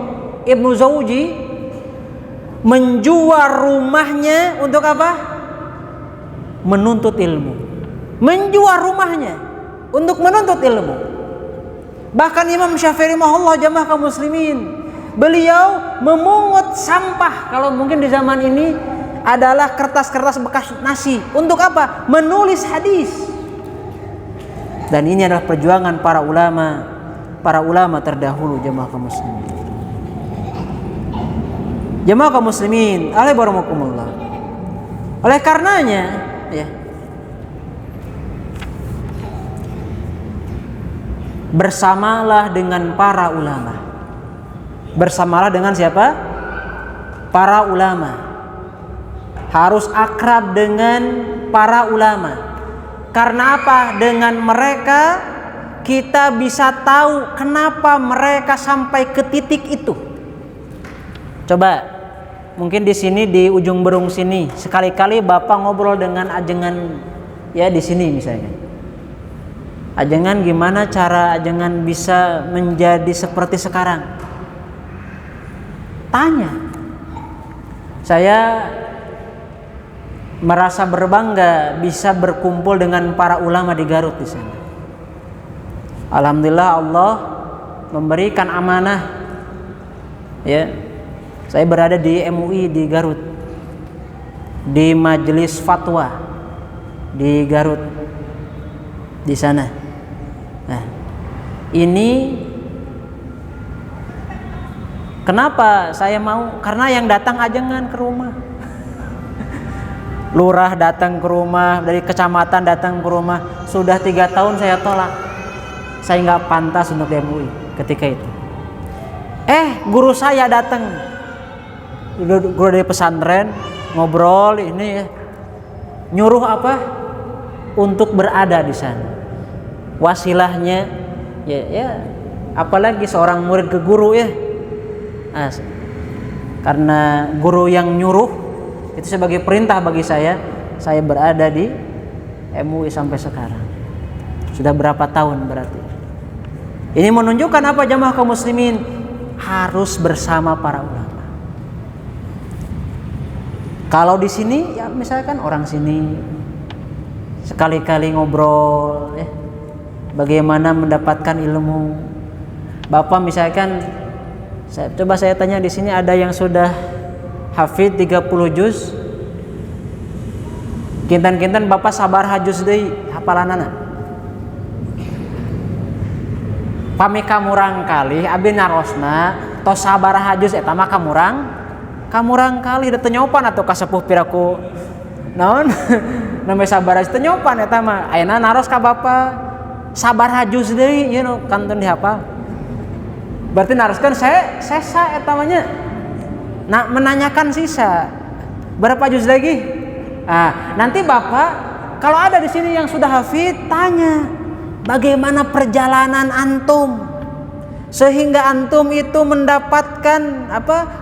Ibnu Jauzi menjual rumahnya untuk apa? Menuntut ilmu. Menjual rumahnya untuk menuntut ilmu. Bahkan Imam Syafi'i rahimahullah, jamaah kaum muslimin, beliau memungut sampah, kalau mungkin di zaman ini adalah kertas-kertas bekas nasi, untuk apa? Menulis hadis. Dan ini adalah perjuangan para ulama terdahulu, jamaah kaum muslimin. Jamaah kaum muslimin, alaihi warahmatullah. Oleh karenanya, ya, bersamalah dengan para ulama. Bersamalah dengan siapa? Para ulama. Harus akrab dengan para ulama. Karena apa? Dengan mereka kita bisa tahu kenapa mereka sampai ke titik itu. Coba, mungkin di sini di ujung Berung sini, sekali-kali Bapak ngobrol dengan ajengan, ya di sini misalnya. Ajengan gimana cara ajengan bisa menjadi seperti sekarang? Tanya. Saya merasa berbangga bisa berkumpul dengan para ulama di Garut di sana. Alhamdulillah Allah memberikan amanah. Ya, saya berada di MUI di Garut, di majelis fatwa di Garut di sana. Nah, ini kenapa saya mau? Karena yang datang ajengan ke rumah. Lurah datang ke rumah, dari kecamatan datang ke rumah. Sudah 3 tahun saya tolak. Saya nggak pantas untuk di MUI ketika itu. Guru saya datang. Guru dari pesantren, ngobrol ini ya. Nyuruh apa? Untuk berada di sana. Wasilahnya ya apalagi seorang murid ke guru ya. Karena guru yang nyuruh itu sebagai perintah bagi saya berada di MUI sampai sekarang. Sudah berapa tahun berarti? Ini menunjukkan apa jamaah kaum muslimin? Harus bersama para ulama. Kalau di sini ya misalkan orang sini sekali-kali ngobrol ya, bagaimana mendapatkan ilmu. Bapak misalkan saya tanya di sini ada yang sudah hafid 30 juz. Kintan-kintan Bapak sabar hajuz deui hafalanana. Pami kamurang kali abi narosna tos sabar hajuz eta mah kamurang kali da teu nyopan atuh ka sepuh piraku naon namanya sabar hajuz teu nyopan eta mah ayeuna naros ka Bapak sabar hajuz deui ieu nu kantun dihafal. Berarti naroskeun sesa eta mah nya. Nah, menanyakan sisa berapa juz lagi? Nanti Bapak kalau ada di sini yang sudah hafid tanya bagaimana perjalanan antum sehingga antum itu mendapatkan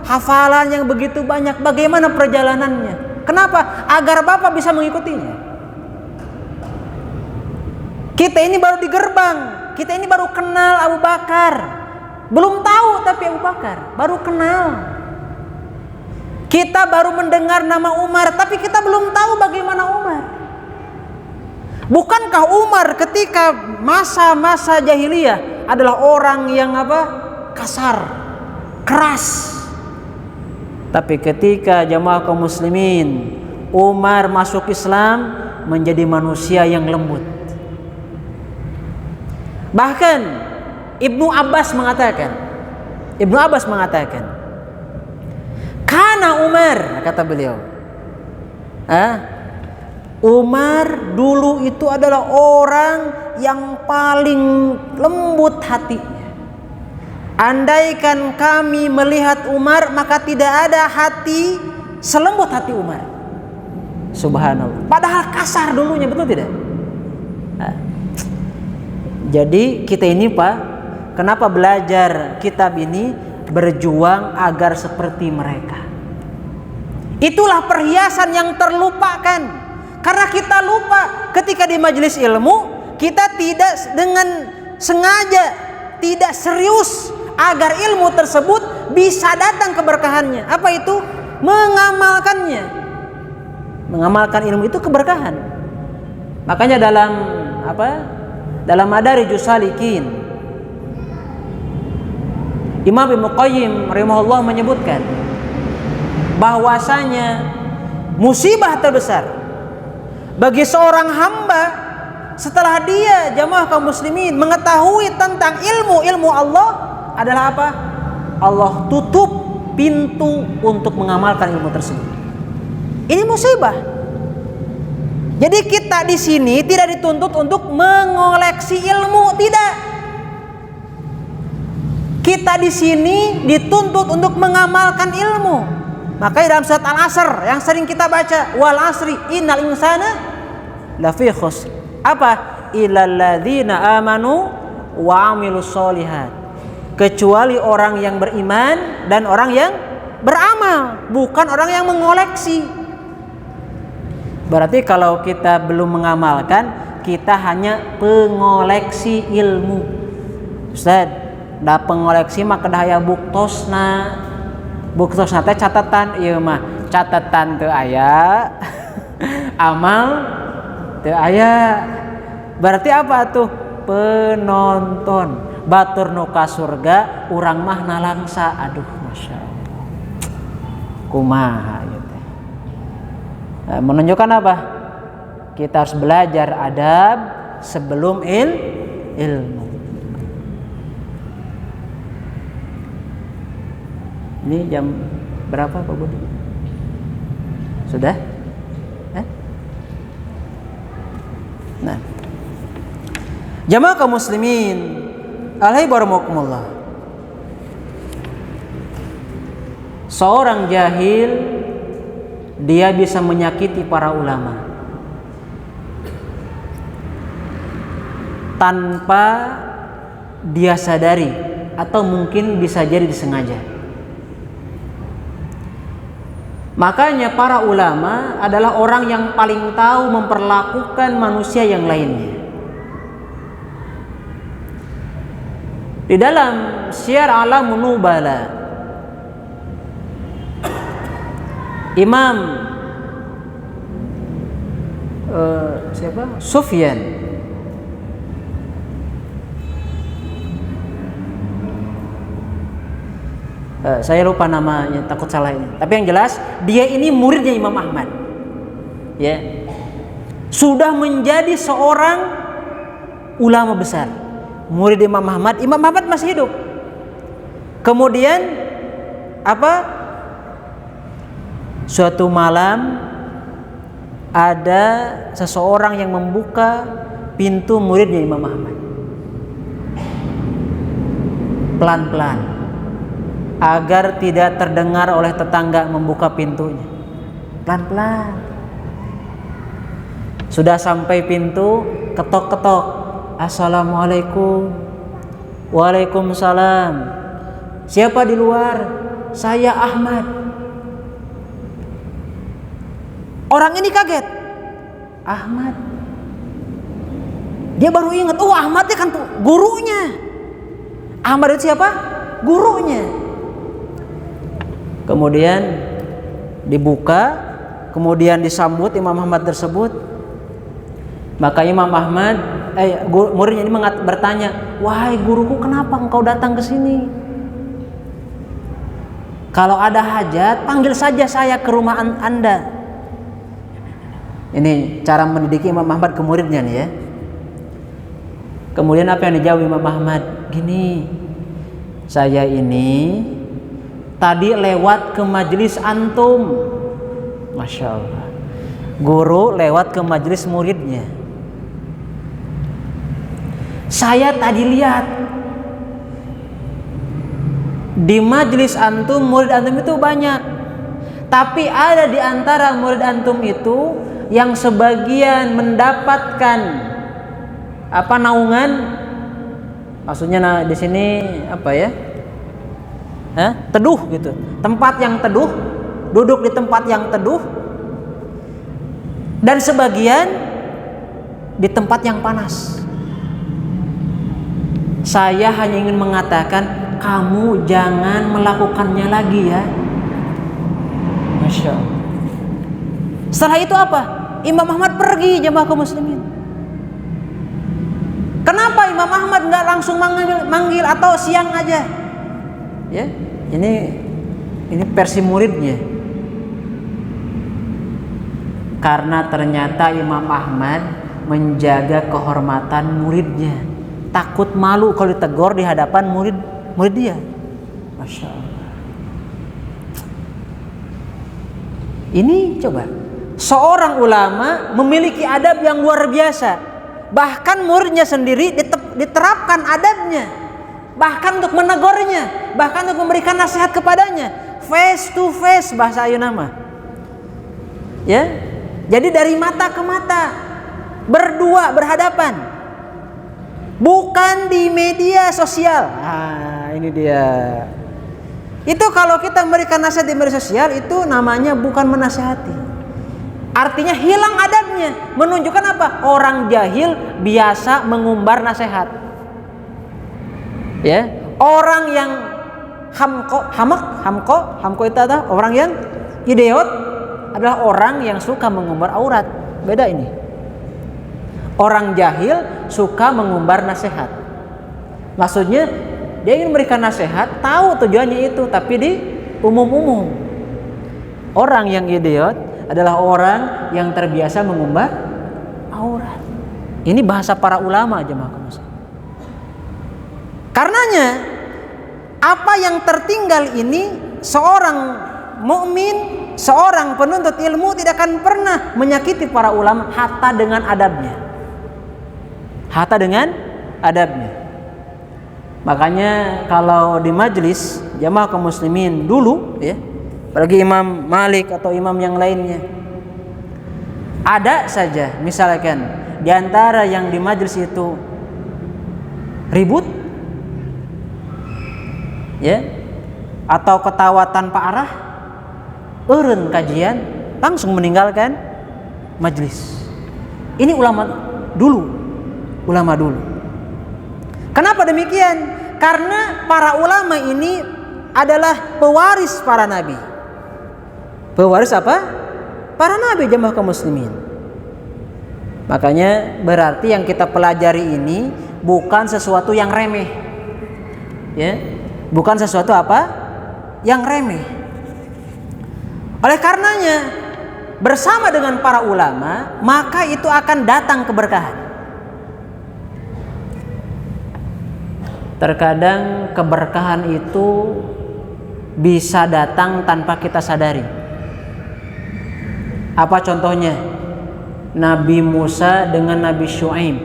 hafalan yang begitu banyak. Bagaimana perjalanannya? Kenapa? Agar Bapak bisa mengikutinya. Kita ini baru di gerbang, kita ini baru kenal Abu Bakar, belum tahu tapi Abu Bakar baru kenal. Kita baru mendengar nama Umar, tapi kita belum tahu bagaimana Umar. Bukankah Umar ketika masa-masa jahiliyah adalah orang yang kasar, keras. Tapi ketika jamaah kaum muslimin Umar masuk Islam menjadi manusia yang lembut. Bahkan Ibnu Abbas mengatakan, karena Umar, kata beliau, Umar dulu itu adalah orang yang paling lembut hatinya. Andaikan kami melihat Umar, maka tidak ada hati selembut hati Umar. Subhanallah. Padahal kasar dulunya, betul tidak? Jadi kita ini Pak, kenapa belajar kitab ini? Berjuang agar seperti mereka. Itulah perhiasan yang terlupakan. Karena kita lupa ketika di majelis ilmu, kita tidak dengan sengaja, tidak serius agar ilmu tersebut bisa datang keberkahannya. Apa itu? Mengamalkannya. Mengamalkan ilmu itu keberkahan. Makanya dalam Madarijus Salikin, Imam Ibnu Qayyim rahimahullah menyebutkan bahwasanya musibah terbesar bagi seorang hamba setelah dia jamaah kaum muslimin mengetahui tentang ilmu Allah adalah apa? Allah tutup pintu untuk mengamalkan ilmu tersebut. Ini musibah. Jadi kita di sini tidak dituntut untuk mengoleksi ilmu, tidak. Kita di sini dituntut untuk mengamalkan ilmu. Makanya dalam surat Al-Asr yang sering kita baca, wal asri innal insana lafi khusr. Apa? Illal ladzina amanu wa amilus solihat. Kecuali orang yang beriman dan orang yang beramal, bukan orang yang mengoleksi. Berarti kalau kita belum mengamalkan, kita hanya pengoleksi ilmu. Ustaz, da pengoleksi mah kedah aya buktosna teh catatan, ieu mah catatan teu aya Amal teu aya. Berarti apa tuh? Penonton. Batur nu ka surga, urang mah nalangsa. Aduh, masya Allah. Kumaha gitu. Nah, menunjukkan apa? Kita harus belajar adab sebelum ilmu. Ini jam berapa Pak Budi? Sudah? Nah, jamaah kaum muslimin, alaihi warahmatullah. Seorang jahil dia bisa menyakiti para ulama tanpa dia sadari atau mungkin bisa jadi disengaja. Makanya para ulama adalah orang yang paling tahu memperlakukan manusia yang lainnya. Di dalam Syiar A'lamun Nubala, Imam Sufyan saya lupa namanya, takut salah ini. Tapi yang jelas dia ini muridnya Imam Ahmad. Ya. Sudah menjadi seorang ulama besar. Murid Imam Ahmad. Imam Ahmad masih hidup. Kemudian apa? Suatu malam ada seseorang yang membuka pintu muridnya Imam Ahmad. Pelan-pelan, agar tidak terdengar oleh tetangga membuka pintunya. Pelan-pelan. Sudah sampai pintu, ketok-ketok. Assalamualaikum. Waalaikumsalam. Siapa di luar? Saya Ahmad. Orang ini kaget. Ahmad. Dia baru ingat, oh Ahmad itu kan gurunya. Ahmad itu siapa? Gurunya. Kemudian dibuka, kemudian disambut Imam Ahmad tersebut. Maka Imam Ahmad, muridnya ini bertanya, wahai guruku, kenapa engkau datang ke sini? Kalau ada hajat, panggil saja saya ke rumah Anda. Ini cara mendidik Imam Ahmad ke muridnya nih ya. Kemudian apa yang dijawab Imam Ahmad? Gini, saya ini tadi lewat ke majelis antum. Masya Allah. Guru lewat ke majelis muridnya. Saya tadi lihat di majelis antum, murid antum itu banyak. Tapi ada di antara murid antum itu yang sebagian mendapatkan naungan. Maksudnya di sini apa ya? Teduh gitu, tempat yang teduh, duduk di tempat yang teduh, dan sebagian di tempat yang panas. Saya hanya ingin mengatakan, kamu jangan melakukannya lagi ya. Masya Allah. Setelah itu apa? Imam Ahmad pergi, jamaah kaum muslimin. Kenapa Imam Ahmad nggak langsung manggil atau siang aja? Ya, ini versi muridnya. Karena ternyata Imam Ahmad menjaga kehormatan muridnya, takut malu kalau ditegur di hadapan murid dia. Masya Allah. Ini coba, seorang ulama memiliki adab yang luar biasa. Bahkan muridnya sendiri diterapkan adabnya, bahkan untuk menegurnya, bahkan untuk memberikan nasihat kepadanya, face to face bahasa ayeuna mah. Ya, jadi dari mata ke mata, berdua berhadapan, bukan di media sosial. Ini dia. Itu kalau kita memberikan nasihat di media sosial, itu namanya bukan menasihati. Artinya hilang adabnya, menunjukkan apa? Orang jahil biasa mengumbar nasihat. Ya, orang yang hamko itu adalah orang yang idiot, adalah orang yang suka mengumbar aurat. Beda ini. Orang jahil suka mengumbar nasihat. Maksudnya dia ingin memberikan nasihat, tahu tujuannya itu, tapi di umum-umum. Orang yang idiot adalah orang yang terbiasa mengumbar aurat. Ini bahasa para ulama, jemaah kaum muslimin. Karenanya apa yang tertinggal ini, seorang mukmin, seorang penuntut ilmu tidak akan pernah menyakiti para ulama hatta dengan adabnya. Hatta dengan adabnya. Makanya kalau di majelis jamaah kaum muslimin dulu ya, bagi Imam Malik atau imam yang lainnya, ada saja misalkan di antara yang di majelis itu ribut ya, atau ketawa tanpa arah, eureun kajian, langsung meninggalkan majelis. Ini ulama dulu. Kenapa demikian? Karena para ulama ini adalah pewaris para nabi. Pewaris apa? Para nabi, jemaah kaum muslimin. Makanya berarti yang kita pelajari ini bukan sesuatu yang remeh. Ya, bukan sesuatu apa? Yang remeh. Oleh karenanya bersama dengan para ulama, maka itu akan datang keberkahan. Terkadang keberkahan itu bisa datang tanpa kita sadari. Apa contohnya? Nabi Musa dengan Nabi Syuaib.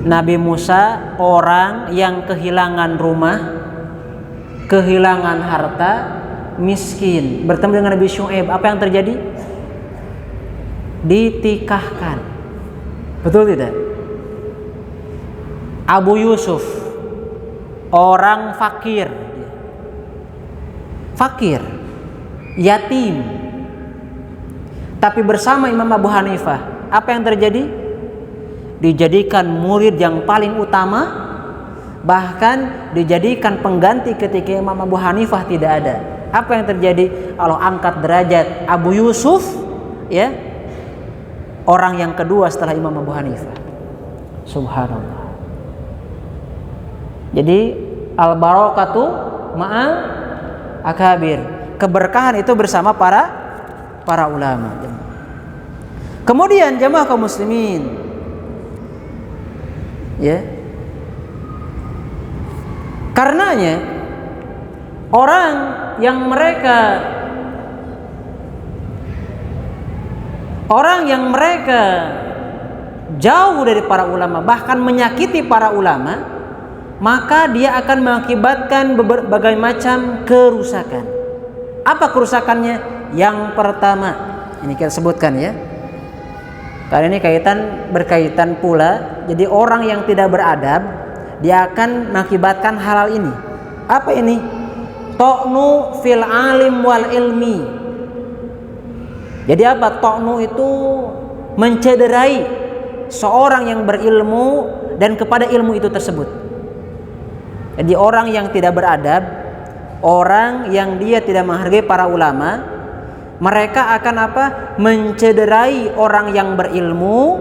Nabi Musa orang yang kehilangan rumah, kehilangan harta, miskin. Bertemu dengan Nabi Syuaib, apa yang terjadi? Ditikahkan. Betul tidak? Abu Yusuf orang fakir, yatim, tapi bersama Imam Abu Hanifah, apa yang terjadi? Dijadikan murid yang paling utama, bahkan dijadikan pengganti ketika Imam Abu Hanifah tidak ada. Apa yang terjadi? Allah angkat derajat Abu Yusuf, ya, orang yang kedua setelah Imam Abu Hanifah. Subhanallah. Jadi al-barakatu ma'al akabir. Keberkahan itu bersama para ulama. Kemudian jamaah kaum muslimin, ya. Karenanya orang yang mereka jauh dari para ulama, bahkan menyakiti para ulama, maka dia akan mengakibatkan berbagai macam kerusakan. Apa kerusakannya? Yang pertama, ini kita sebutkan ya, karena ini berkaitan pula. Jadi orang yang tidak beradab, dia akan mengakibatkan hal ini. Apa ini? To'nu fil alim wal ilmi. Jadi apa? To'nu itu mencederai seorang yang berilmu dan kepada ilmu itu tersebut. Jadi orang yang tidak beradab, orang yang dia tidak menghargai para ulama, mereka akan apa? Mencederai orang yang berilmu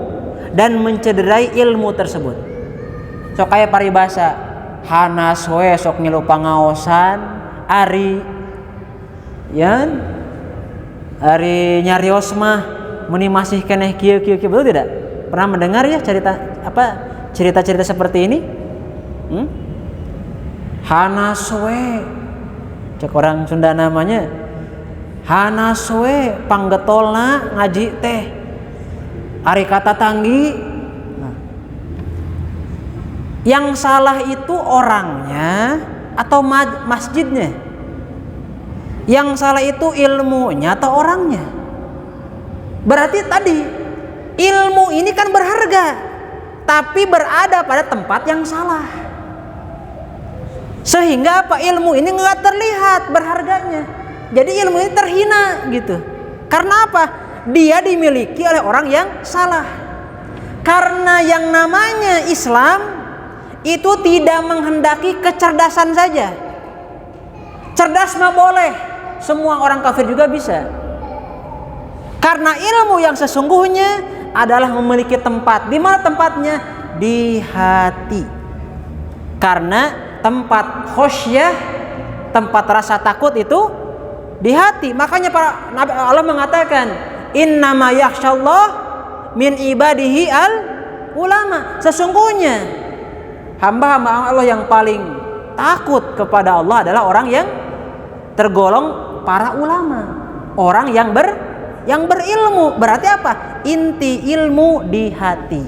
dan mencederai ilmu tersebut. So kayak paribasa, hanas we sok ngilu pangaosan, ari nyarios mah meni masih keneh kieu, betul tidak? Pernah mendengar ya cerita-cerita seperti ini? Hanaswe, cek orang Sunda namanya Hanaswe, panggetolna ngaji teh ari kata tanggi. Yang salah itu orangnya atau masjidnya? Yang salah itu ilmunya atau orangnya? Berarti tadi ilmu ini kan berharga, tapi berada pada tempat yang salah. Sehingga apa? Ilmu ini nggak terlihat berharganya. Jadi ilmu ini terhina gitu. Karena apa? Dia dimiliki oleh orang yang salah. Karena yang namanya Islam itu tidak menghendaki kecerdasan saja. Cerdas mah boleh, semua orang kafir juga bisa. Karena ilmu yang sesungguhnya adalah memiliki tempat. Di mana tempatnya? Di hati. Karena tempat khosyah, tempat rasa takut itu di hati. Makanya para Nabi Allah mengatakan, innama yakhsyallah min ibadihi al ulama. Sesungguhnya hamba-hamba Allah yang paling takut kepada Allah adalah orang yang tergolong para ulama, orang yang berilmu. Berarti apa? Inti ilmu di hati.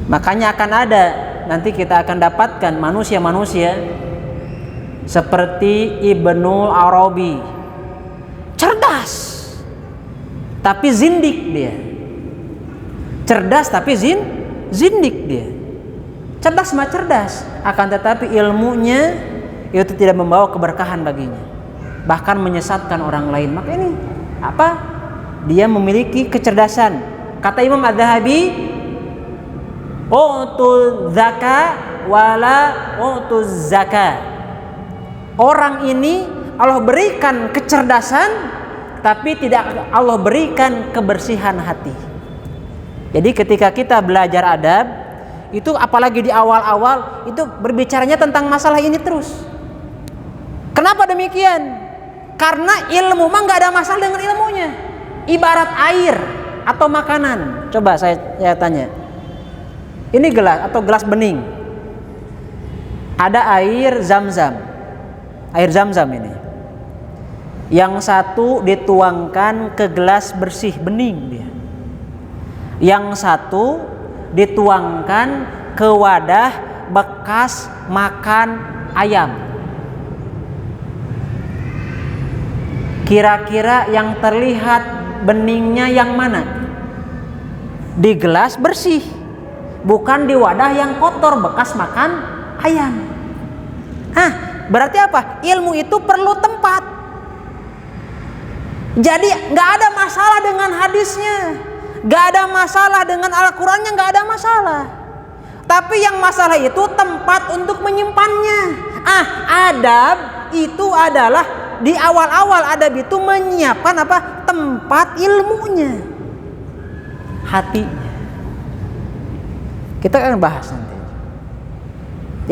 Makanya akan ada, nanti kita akan dapatkan manusia-manusia seperti Ibnul Arabi, cerdas tapi zindik dia. Cerdas tapi zindik dia. Cerdas mah cerdas, akan tetapi ilmunya itu tidak membawa keberkahan baginya, bahkan menyesatkan orang lain. Maka ini apa? Dia memiliki kecerdasan. Kata Imam Az-Zahabi, utu zaka wala utu zaka. Orang ini Allah berikan kecerdasan, tapi tidak Allah berikan kebersihan hati. Jadi ketika kita belajar adab, itu apalagi di awal-awal itu berbicaranya tentang masalah ini terus. Kenapa demikian? Karena ilmu mah nggak ada masalah dengan ilmunya. Ibarat air atau makanan. Coba saya tanya. Ini gelas atau gelas bening. Ada air zam-zam. Air zam-zam ini. Yang satu dituangkan ke gelas bersih bening dia. Yang satu dituangkan ke wadah bekas makan ayam. Kira-kira yang terlihat beningnya yang mana? Di gelas bersih, bukan di wadah yang kotor bekas makan ayam. Berarti apa? Ilmu itu perlu tempat. Jadi nggak ada masalah dengan hadisnya, nggak ada masalah dengan Al-Qurannya, nggak ada masalah. Tapi yang masalah itu tempat untuk menyimpannya. Adab itu adalah di awal-awal adab itu menyiapkan apa? Tempat ilmunya, hatinya. Kita akan bahas nanti.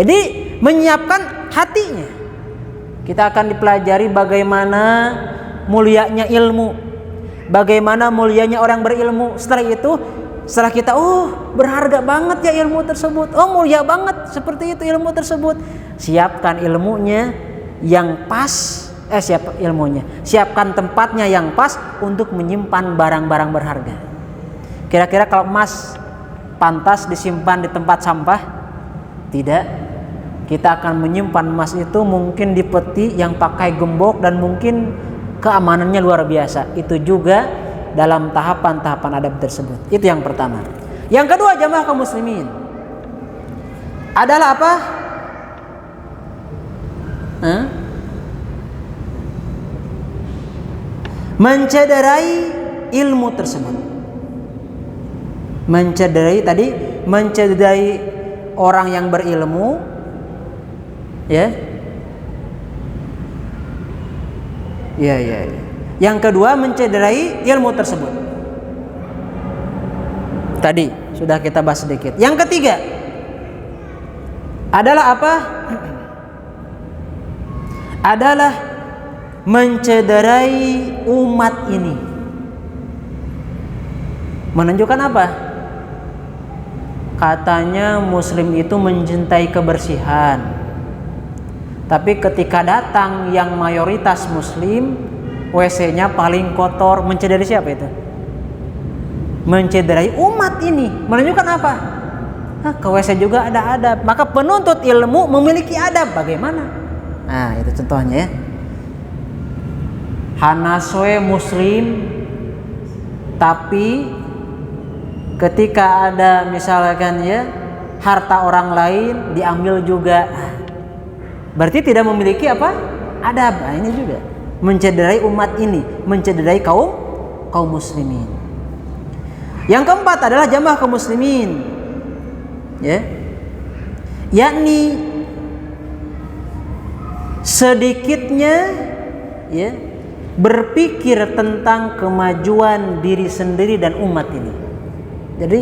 Jadi menyiapkan hatinya. Kita akan dipelajari bagaimana mulianya ilmu, bagaimana mulianya orang berilmu. Setelah itu, setelah kita berharga banget ya ilmu tersebut, mulia banget seperti itu ilmu tersebut, siapkan ilmunya yang pas. Siapkan tempatnya yang pas untuk menyimpan barang-barang berharga. Kira-kira kalau emas pantas disimpan di tempat sampah? Tidak. Kita akan menyimpan emas itu mungkin di peti yang pakai gembok dan mungkin keamanannya luar biasa. Itu juga dalam tahapan-tahapan adab tersebut. Itu yang pertama. Yang kedua, jamaah kaum muslimin, adalah apa? Mencederai ilmu tersebut. Mencederai orang yang berilmu, ya. Yang kedua, mencederai ilmu tersebut. Tadi sudah kita bahas sedikit. Yang ketiga adalah apa? Adalah mencederai umat ini. Menunjukkan apa? Katanya muslim itu mencintai kebersihan. Tapi ketika datang yang mayoritas muslim, WC-nya paling kotor. Mencederai siapa itu? Mencederai umat ini. Menunjukkan apa? Ke WC juga ada adab. Maka penuntut ilmu memiliki adab. Bagaimana? Nah, itu contohnya ya. Hanaswe muslim, tapi ketika ada misalkan ya harta orang lain diambil juga, berarti tidak memiliki apa? Adab. Nah, ini juga mencederai umat ini, mencederai kaum muslimin. Yang keempat adalah jamaah kaum muslimin, ya, yakni sedikitnya ya berpikir tentang kemajuan diri sendiri dan umat ini. Jadi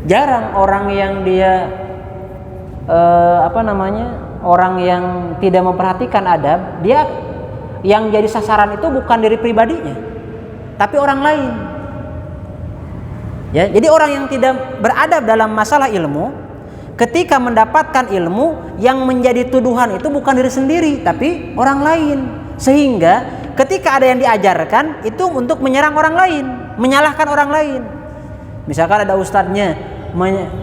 jarang orang yang dia orang yang tidak memperhatikan adab, dia yang jadi sasaran itu bukan diri pribadinya, tapi orang lain. Ya, jadi orang yang tidak beradab dalam masalah ilmu, ketika mendapatkan ilmu, yang menjadi tuduhan itu bukan diri sendiri, tapi orang lain. Sehingga ketika ada yang diajarkan itu untuk menyerang orang lain, menyalahkan orang lain. Misalkan ada ustadznya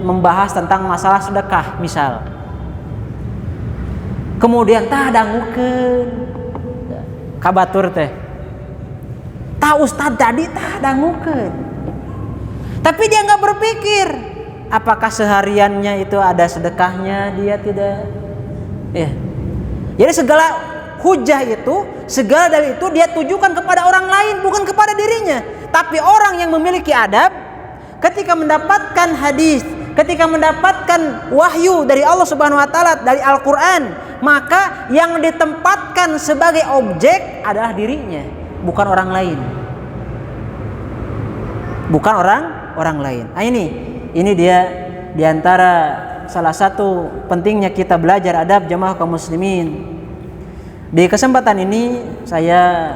membahas tentang masalah sedekah, misal. Kemudian dangukeun kabatur teh. Tah ustadz tadi dangukeun. Tapi dia nggak berpikir apakah sehariannya itu ada sedekahnya, dia tidak. Ya. Jadi segala hujah itu, segala dalil itu dia tujukan kepada orang lain, bukan kepada dirinya. Tapi orang yang memiliki adab, ketika mendapatkan hadis, ketika mendapatkan wahyu dari Allah Subhanahu wa taala, dari Al-Qur'an, maka yang ditempatkan sebagai objek adalah dirinya, bukan orang lain. Bukan orang lain. Nah, ini dia diantara salah satu pentingnya kita belajar adab jamaah kaum muslimin. Di kesempatan ini saya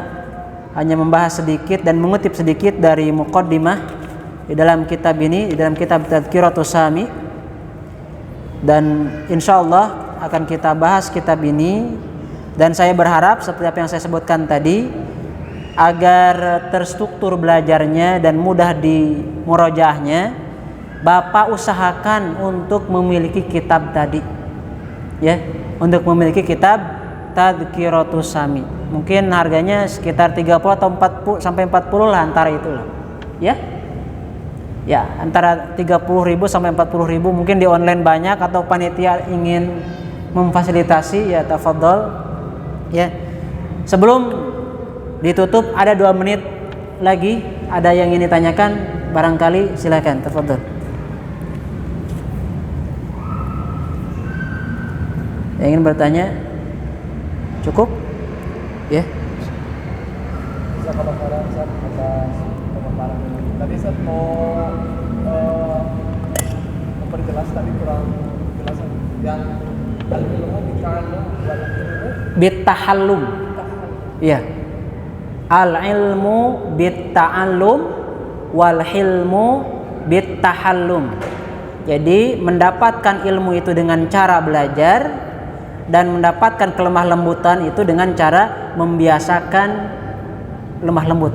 hanya membahas sedikit dan mengutip sedikit dari muqaddimah di dalam kitab ini, di dalam kitab Tadhkiratus Sami, dan insyaallah akan kita bahas kitab ini. Dan saya berharap seperti apa yang saya sebutkan tadi, agar terstruktur belajarnya dan mudah di murojaahnya, Bapak usahakan untuk memiliki kitab tadi, ya, untuk memiliki kitab Tadhkiratus Sami. Mungkin harganya sekitar 30 atau 40 sampai 40 lah, antara itulah, ya. Ya, antara 30.000 sampai 40.000. Mungkin di online banyak, atau panitia ingin memfasilitasi, ya tafadhol, ya. Sebelum ditutup ada 2 menit lagi, ada yang ingin ditanyakan barangkali, silakan, tafadhol. Yang ingin bertanya cukup, ya. Jazakallahu khairan atas pemaparan ini. Tadi saya mau memperjelas, tadi kurang jelasan yang al-ilmu bita'allum wal ilmu Bitahallum. Iya. Al-ilmu bitta'allum wal hilmu bittahallum. Jadi mendapatkan ilmu itu dengan cara belajar, dan mendapatkan kelemah lembutan itu dengan cara membiasakan lemah lembut.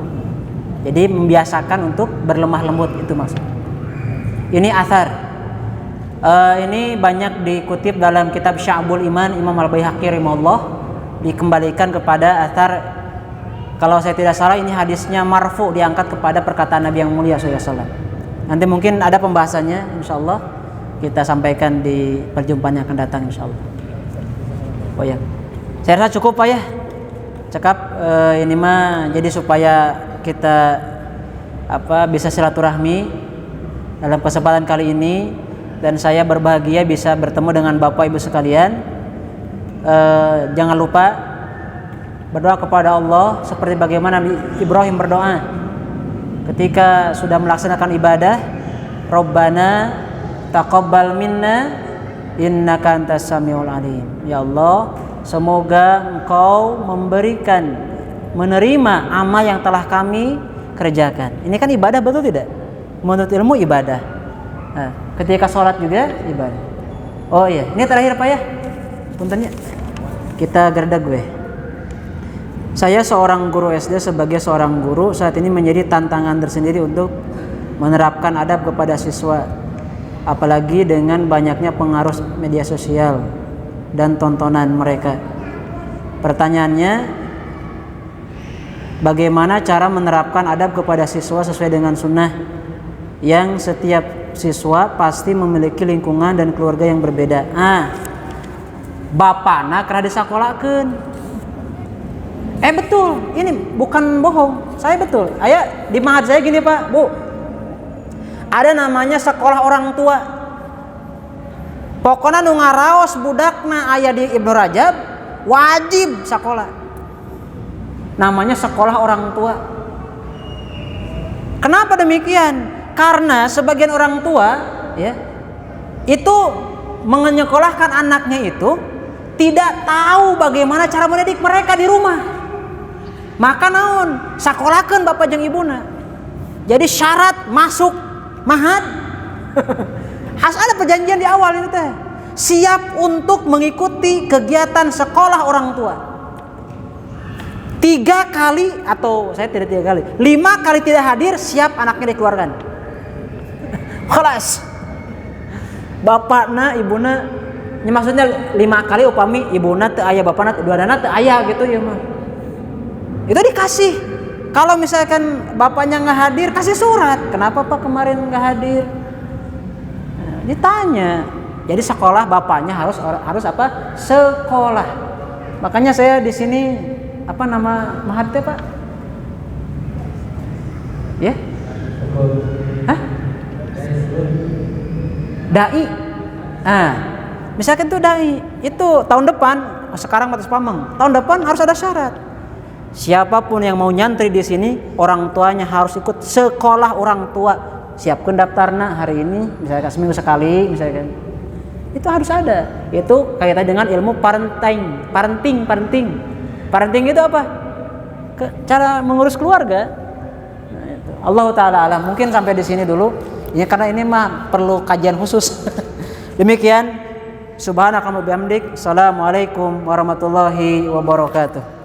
Jadi membiasakan untuk berlemah lembut, itu maksud. Ini athar. Ini banyak dikutip dalam kitab Sya'bul Iman Imam Al-Baihaqi rahimahullah, dikembalikan kepada athar. Kalau saya tidak salah ini hadisnya marfu, diangkat kepada perkataan Nabi yang mulia SAW. Nanti mungkin ada pembahasannya, insyaallah kita sampaikan di perjumpaan yang akan datang, insyaallah. Oh ya, saya rasa cukup Pak ya, cekap ini mah, jadi supaya kita bisa silaturahmi dalam kesempatan kali ini, dan saya berbahagia bisa bertemu dengan Bapak Ibu sekalian. Jangan lupa berdoa kepada Allah seperti bagaimana Ibrahim berdoa ketika sudah melaksanakan ibadah, Rabbana taqabbal minna innaka antas samiul alim. Ya Allah, semoga Engkau menerima amal yang telah kami kerjakan. Ini kan ibadah, betul tidak? Menurut ilmu ibadah. Nah, ketika sholat juga ibadah. Oh iya, ini terakhir Pak ya, puntennya kita gerda gue. Saya seorang guru SD, sebagai seorang guru saat ini menjadi tantangan tersendiri untuk menerapkan adab kepada siswa, apalagi dengan banyaknya pengaruh media sosial dan tontonan mereka. Pertanyaannya, bagaimana cara menerapkan adab kepada siswa sesuai dengan sunnah, yang setiap siswa pasti memiliki lingkungan dan keluarga yang berbeda. Bapana kerah disakolahkeun. Betul, ini bukan bohong, saya betul. Ayah di mahat saya gini Pak, Bu, ada namanya sekolah orang tua. Pokoknya nu ngaraos budakna aya di Ibnu Rajab, wajib sekolah. Namanya sekolah orang tua. Kenapa demikian? Karena sebagian orang tua ya itu menyekolahkan anaknya itu tidak tahu bagaimana cara mendidik mereka di rumah. Maka naon sakolahkeun bapak jeung ibuna. Jadi syarat masuk mahad harus ada perjanjian di awal itu teh. Siap untuk mengikuti kegiatan sekolah orang tua 3 kali, atau saya tidak 3 kali, 5 kali tidak hadir, siap anaknya dikeluarkan. Kelas bapakna ibuna, ya maksudnya 5 kali upami ibuna teu aya, bapakna teu, duadana teu aya gitu ya mah. Itu dikasih. Kalau misalkan bapaknya nggak hadir, kasih surat. Kenapa Pak kemarin nggak hadir? Nah, ditanya. Jadi sekolah bapaknya harus apa? Sekolah. Makanya saya di sini apa nama mahad teh Pak? Ya? Hah? Dai. Ah, misalkan tuh dai, itu tahun depan, sekarang batas pameng. Tahun depan harus ada syarat. Siapapun yang mau nyantri di sini, orang tuanya harus ikut sekolah orang tua. Siapkan daftarnya hari ini, misalkan seminggu sekali, misalkan. Itu harus ada. Itu kaitan dengan ilmu parenting. Parenting itu apa? Cara mengurus keluarga. Nah, itu. Allah taala alam. Mungkin sampai di sini dulu. Ya karena ini mah perlu kajian khusus. Demikian. Subhanakallahumma wa bihamdik. Assalamualaikum warahmatullahi wabarakatuh.